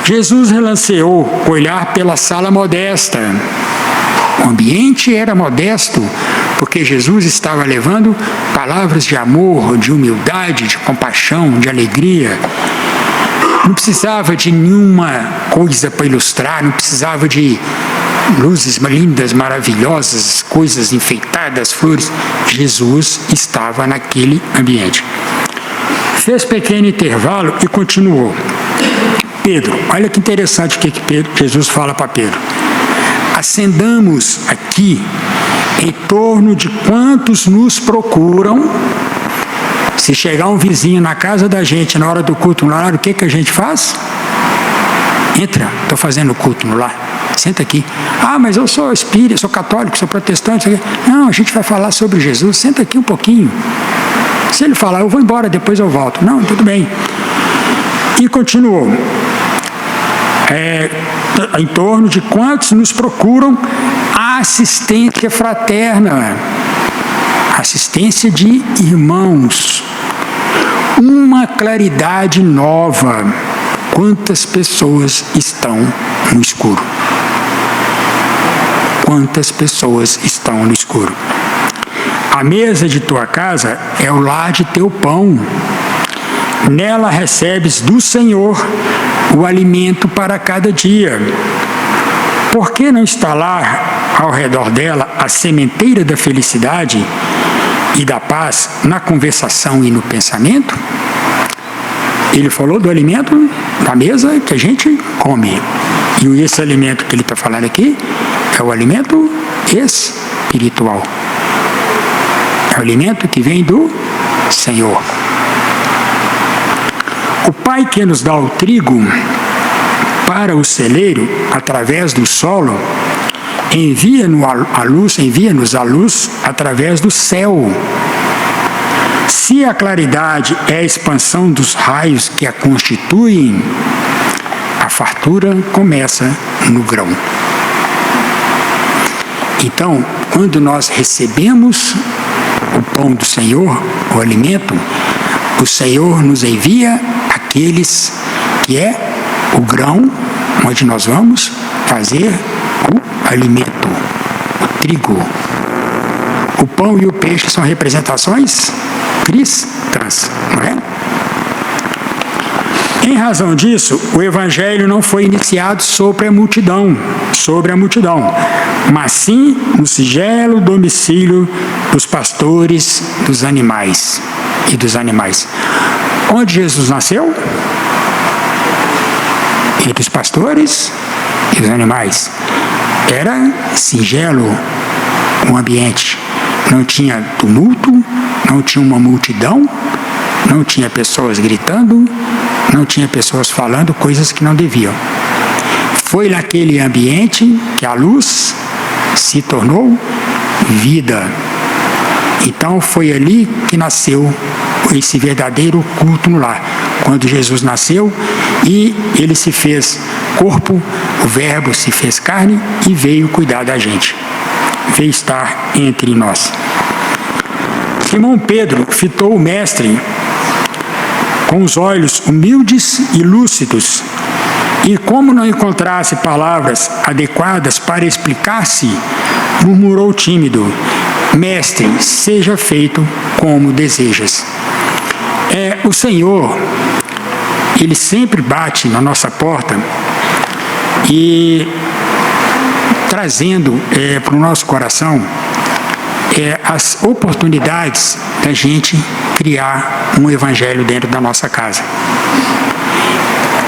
S3: Jesus relanceou olhar pela sala modesta. O ambiente era modesto, porque Jesus estava levando palavras de amor, de humildade, de compaixão, de alegria. Não precisava de nenhuma coisa para ilustrar, não precisava de luzes lindas, maravilhosas, coisas enfeitadas, flores. Jesus estava naquele ambiente. Fez pequeno intervalo e continuou. Pedro, olha que interessante o que Jesus fala para Pedro. Acendamos aqui em torno de quantos nos procuram. Se chegar um vizinho na casa da gente na hora do culto no lar, o que a gente faz? Entra, estou fazendo culto no lar. Senta aqui. Ah, mas eu sou espírita, sou católico, sou protestante. Não, a gente vai falar sobre Jesus. Senta aqui um pouquinho. Se ele falar, eu vou embora, depois eu volto. Não, tudo bem. E continuou. Em torno de quantos nos procuram a assistência fraterna, assistência de irmãos, uma claridade nova. Quantas pessoas estão no escuro? Quantas pessoas estão no escuro? A mesa de tua casa é o lar de teu pão. Nela recebes do Senhor o alimento para cada dia. Por que não instalar ao redor dela a sementeira da felicidade e da paz na conversação e no pensamento? Ele falou do alimento da mesa que a gente come. E esse alimento que ele está falando aqui é o alimento espiritual. É o alimento que vem do Senhor. O Pai que nos dá o trigo para o celeiro através do solo, envia-nos a luz através do céu. Se a claridade é a expansão dos raios que a constituem, a fartura começa no grão. Então, quando nós recebemos o pão do Senhor, o alimento, o Senhor nos envia aqueles que é o grão, onde nós vamos fazer o alimento, o trigo. O pão e o peixe são representações cristãs, não é? Em razão disso, o Evangelho não foi iniciado sobre a multidão, mas sim no singelo domicílio dos pastores dos animais e dos animais. Onde Jesus nasceu? Entre os pastores e os animais. Era singelo o ambiente. não tinha tumulto, não tinha uma multidão, não tinha pessoas gritando, não tinha pessoas falando coisas que não deviam. Foi naquele ambiente que a luz se tornou vida. Então foi ali que nasceu esse verdadeiro culto no lar. Quando Jesus nasceu e ele se fez corpo, o Verbo se fez carne e veio cuidar da gente. Veio estar entre nós. Simão Pedro fitou o mestre com os olhos humildes e lúcidos, e como não encontrasse palavras adequadas para explicar-se, murmurou tímido: Mestre, seja feito como desejas. O Senhor, Ele sempre bate na nossa porta e trazendo para o nosso coração as oportunidades da gente criar um evangelho dentro da nossa casa.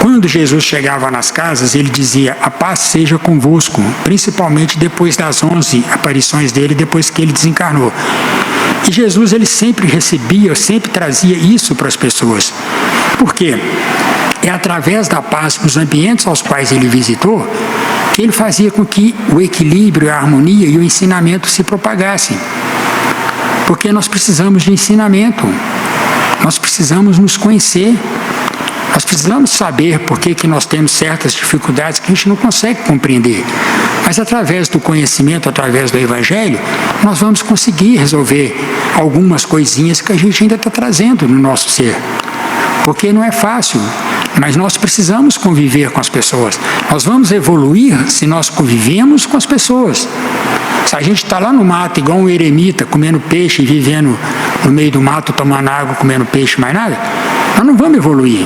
S3: Quando Jesus chegava nas casas, ele dizia: a paz seja convosco, principalmente depois das 11 aparições dele, depois que ele desencarnou. E Jesus, ele sempre recebia, sempre trazia isso para as pessoas. Por quê? É através da paz nos ambientes aos quais ele visitou que ele fazia com que o equilíbrio, a harmonia e o ensinamento se propagassem. Porque nós precisamos de ensinamento, nós precisamos nos conhecer, nós precisamos saber por que nós temos certas dificuldades que a gente não consegue compreender. Mas através do conhecimento, através do Evangelho, nós vamos conseguir resolver algumas coisinhas que a gente ainda está trazendo no nosso ser. Porque não é fácil, mas nós precisamos conviver com as pessoas. Nós vamos evoluir se nós convivemos com as pessoas. Se a gente está lá no mato, igual um eremita, comendo peixe e vivendo no meio do mato, tomando água, comendo peixe, mais nada, nós não vamos evoluir.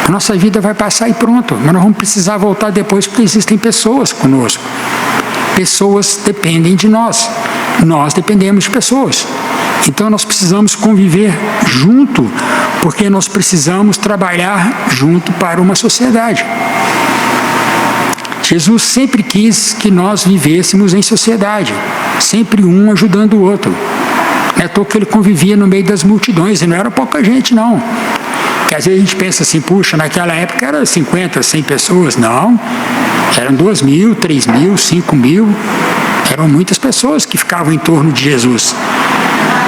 S3: A nossa vida vai passar e pronto, mas nós vamos precisar voltar depois porque existem pessoas conosco. Pessoas dependem de nós, nós dependemos de pessoas. Então nós precisamos conviver junto, porque nós precisamos trabalhar junto para uma sociedade. Jesus sempre quis que nós vivêssemos em sociedade, sempre um ajudando o outro. Não é à toa que ele convivia no meio das multidões, e não era pouca gente, não. Porque às vezes a gente pensa assim, puxa, naquela época era 50, 100 pessoas. Não, eram 2.000, 3.000, 5.000. Eram muitas pessoas que ficavam em torno de Jesus.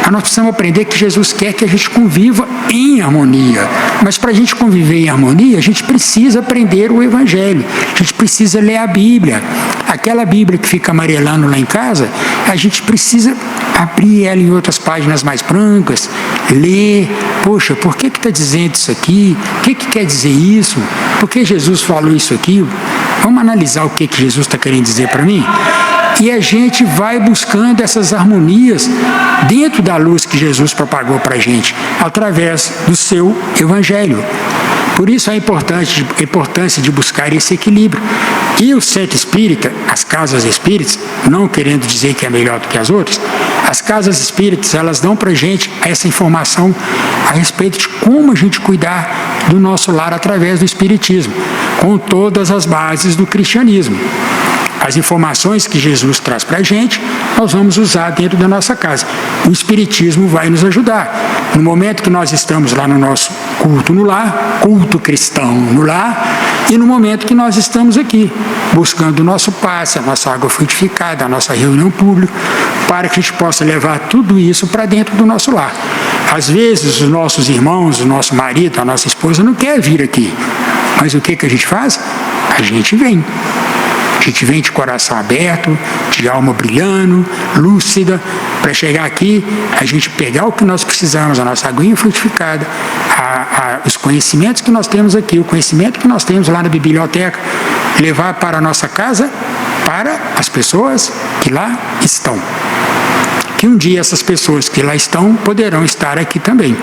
S3: Mas nós precisamos aprender que Jesus quer que a gente conviva em harmonia. Mas para a gente conviver em harmonia, a gente precisa aprender o Evangelho. A gente precisa ler a Bíblia. Aquela Bíblia que fica amarelando lá em casa, a gente precisa abrir ela em outras páginas mais brancas, ler. Poxa, por que está dizendo isso aqui? O que quer dizer isso? Por que Jesus falou isso aqui? Vamos analisar o que Jesus está querendo dizer para mim? E a gente vai buscando essas harmonias dentro da luz que Jesus propagou para a gente, através do seu Evangelho. Por isso a importância de buscar esse equilíbrio. E o centro espírita, as casas espíritas, não querendo dizer que é melhor do que as outras, as casas espíritas, elas dão para a gente essa informação a respeito de como a gente cuidar do nosso lar através do espiritismo, com todas as bases do cristianismo. As informações que Jesus traz para a gente, nós vamos usar dentro da nossa casa. O Espiritismo vai nos ajudar. No momento que nós estamos lá no nosso culto no lar, culto cristão no lar, e no momento que nós estamos aqui, buscando o nosso passe, a nossa água frutificada, a nossa reunião pública, para que a gente possa levar tudo isso para dentro do nosso lar. Às vezes, os nossos irmãos, o nosso marido, a nossa esposa não quer vir aqui. Mas o que a gente faz? A gente vem. A gente vem de coração aberto, de alma brilhando, lúcida, para chegar aqui, a gente pegar o que nós precisamos, a nossa aguinha frutificada, os conhecimentos que nós temos aqui, o conhecimento que nós temos lá na biblioteca, levar para a nossa casa, para as pessoas que lá estão. Que um dia essas pessoas que lá estão poderão estar aqui também.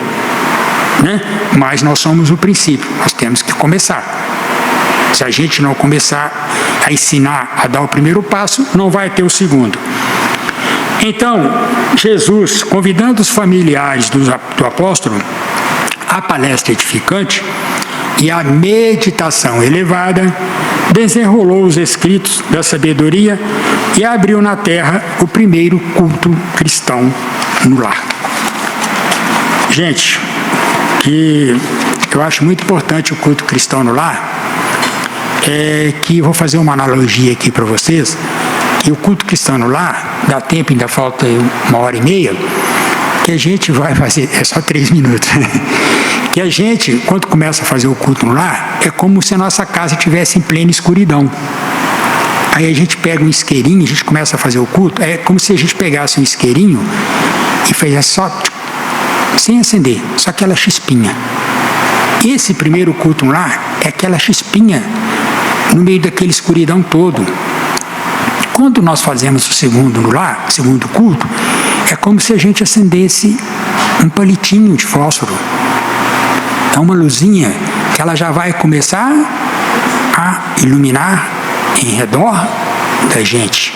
S3: Né? Mas nós somos o princípio, nós temos que começar. Se a gente não começar a ensinar a dar o primeiro passo, não vai ter o segundo. Então, Jesus, convidando os familiares do apóstolo à palestra edificante, e a meditação elevada, desenrolou os escritos da sabedoria e abriu na terra o primeiro culto cristão no lar. Gente, que eu acho muito importante o culto cristão no lar, é que eu vou fazer uma analogia aqui para vocês, que o culto cristão no lar, dá tempo, ainda falta 1h30, que a gente vai fazer, é só 3 minutos, que a gente, quando começa a fazer o culto no lar, é como se a nossa casa estivesse em plena escuridão. Aí a gente pega um isqueirinho, a gente começa a fazer o culto, é como se a gente pegasse um isqueirinho e fizesse só, sem acender, só aquela chispinha. Esse primeiro culto no lar é aquela chispinha no meio daquela escuridão todo. Quando nós fazemos o segundo no lar, o segundo culto, é como se a gente acendesse um palitinho de fósforo. É uma luzinha que ela já vai começar a iluminar em redor da gente.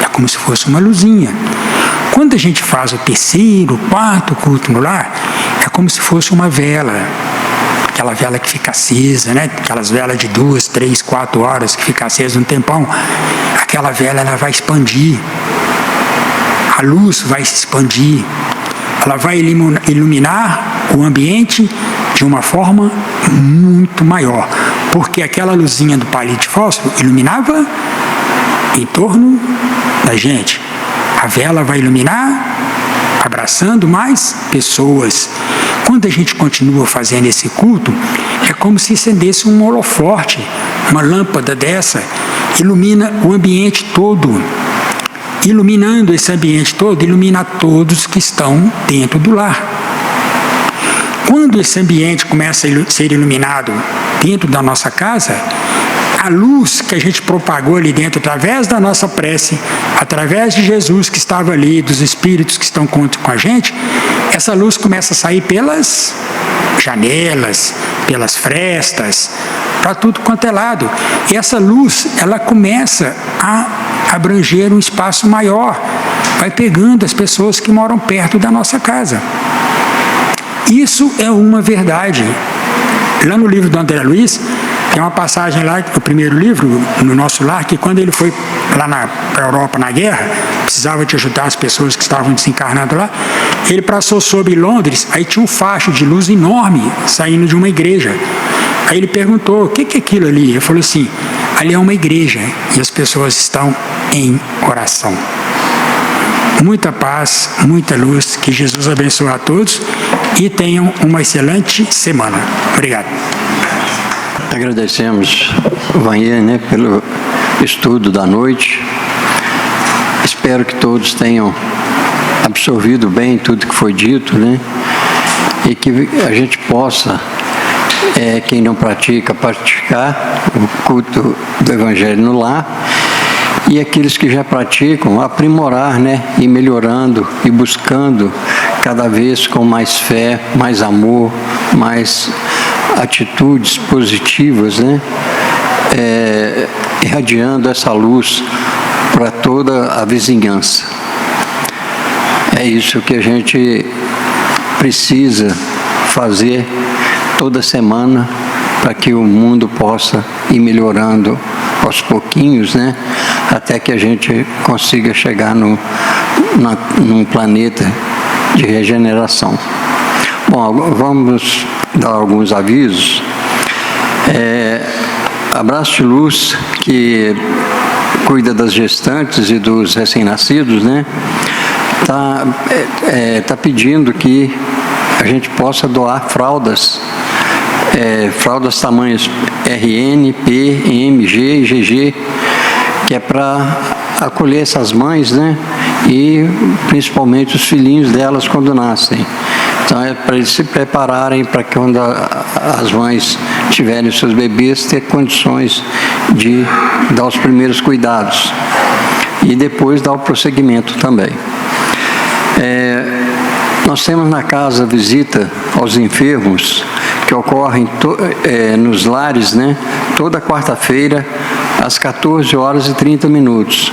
S3: É como se fosse uma luzinha. Quando a gente faz o terceiro, quarto culto no lar, é como se fosse uma vela. Aquela vela que fica acesa, né? Aquelas velas de 2, 3, 4 horas que fica acesa um tempão. Aquela vela, ela vai expandir. A luz vai se expandir. Ela vai iluminar o ambiente de uma forma muito maior. Porque aquela luzinha do palito de fósforo iluminava em torno da gente. A vela vai iluminar, abraçando mais pessoas. Quando a gente continua fazendo esse culto, é como se acendesse um holoforte, uma lâmpada dessa, ilumina o ambiente todo. Iluminando esse ambiente todo, ilumina todos que estão dentro do lar. Quando esse ambiente começa a ser iluminado dentro da nossa casa, a luz que a gente propagou ali dentro, através da nossa prece, através de Jesus que estava ali, dos Espíritos que estão com a gente, essa luz começa a sair pelas janelas, pelas frestas, para tudo quanto é lado. E essa luz, ela começa a abranger um espaço maior, vai pegando as pessoas que moram perto da nossa casa. Isso é uma verdade. Lá no livro do André Luiz, tem uma passagem lá, no primeiro livro, no nosso lar, que quando ele foi lá na Europa na guerra, precisava de ajudar as pessoas que estavam desencarnando lá, ele passou sobre Londres, aí tinha um facho de luz enorme saindo de uma igreja. Aí ele perguntou, o que é aquilo ali? Ele falou assim, ali é uma igreja e as pessoas estão em oração. Muita paz, muita luz, que Jesus abençoe a todos e tenham uma excelente semana. Obrigado.
S5: Agradecemos, Vanhê, né, pelo estudo da noite. Espero que todos tenham absorvido bem tudo que foi dito, né, e que a gente possa, quem não pratica, praticar o culto do Evangelho no lar, e aqueles que já praticam, aprimorar, né, e melhorando e buscando cada vez com mais fé, mais amor, mais atitudes positivas, né, irradiando essa luz para toda a vizinhança. É isso que a gente precisa fazer toda semana para que o mundo possa ir melhorando aos pouquinhos, né, até que a gente consiga chegar num planeta de regeneração. Bom, vamos dar alguns avisos. Abraço de Luz, que cuida das gestantes e dos recém-nascidos, né, tá pedindo que a gente possa doar fraldas, fraldas tamanhos RN, P, M, G e GG, que é para acolher essas mães, né, e principalmente os filhinhos delas quando nascem. Então é para eles se prepararem para que quando as mães tiverem os seus bebês, ter condições de dar os primeiros cuidados e depois dar o prosseguimento também. Nós temos na casa visita aos enfermos, que ocorre nos lares, né, toda quarta-feira, às 14h30.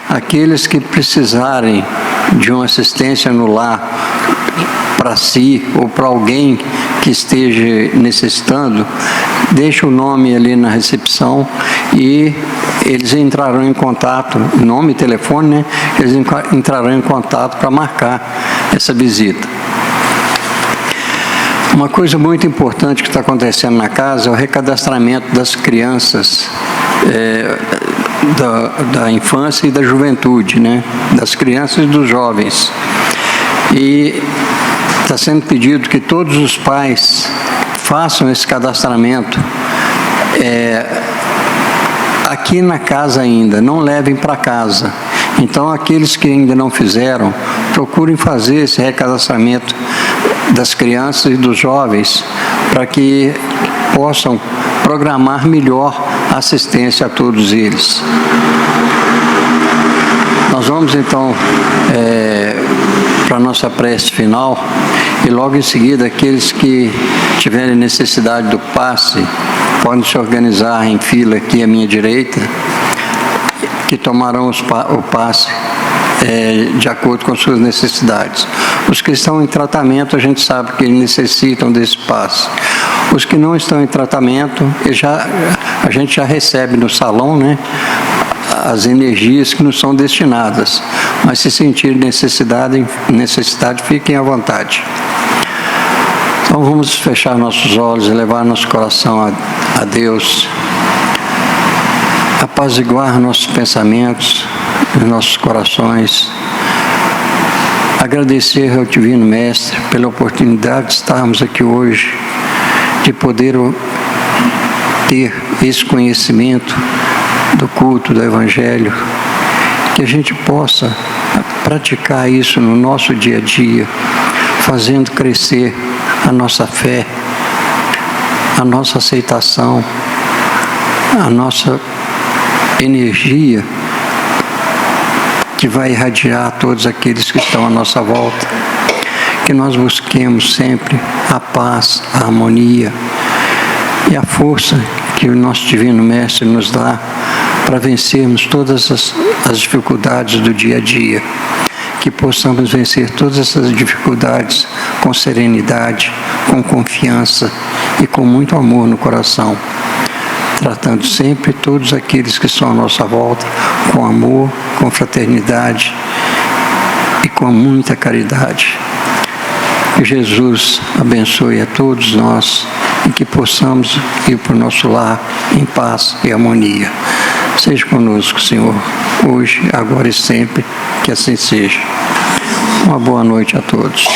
S5: Aqueles que precisarem de uma assistência no lar, para si ou para alguém que esteja necessitando, deixa o nome ali na recepção e eles entrarão em contato, nome e telefone, né? Eles entrarão em contato para marcar essa visita. Uma coisa muito importante que está acontecendo na casa é o recadastramento das crianças, da infância e da juventude, né? Das crianças e dos jovens. E está sendo pedido que todos os pais façam esse cadastramento aqui na casa ainda, não levem para casa. Então, aqueles que ainda não fizeram, procurem fazer esse recadastramento das crianças e dos jovens para que possam programar melhor a assistência a todos eles. Nós vamos então para a nossa prece final e logo em seguida aqueles que tiverem necessidade do passe podem se organizar em fila aqui à minha direita, que tomarão o passe de acordo com suas necessidades. Os que estão em tratamento, a gente sabe que eles necessitam desse passe. Os que não estão em tratamento, a gente já recebe no salão, né, as energias que nos são destinadas. Mas se sentirem necessidade, fiquem à vontade. Então vamos fechar nossos olhos e levar nosso coração a Deus, apaziguar nossos pensamentos, nossos corações, agradecer ao Divino Mestre pela oportunidade de estarmos aqui hoje, de poder ter esse conhecimento do culto, do Evangelho, que a gente possa praticar isso no nosso dia a dia, fazendo crescer a nossa fé, a nossa aceitação, a nossa energia que vai irradiar a todos aqueles que estão à nossa volta. Que nós busquemos sempre a paz, a harmonia e a força que o nosso Divino Mestre nos dá para vencermos todas as dificuldades do dia a dia. Que possamos vencer todas essas dificuldades com serenidade, com confiança e com muito amor no coração, tratando sempre todos aqueles que estão à nossa volta com amor, com fraternidade e com muita caridade. Que Jesus abençoe a todos nós e que possamos ir para o nosso lar em paz e harmonia. Seja conosco, Senhor, hoje, agora e sempre, que assim seja. Uma boa noite a todos.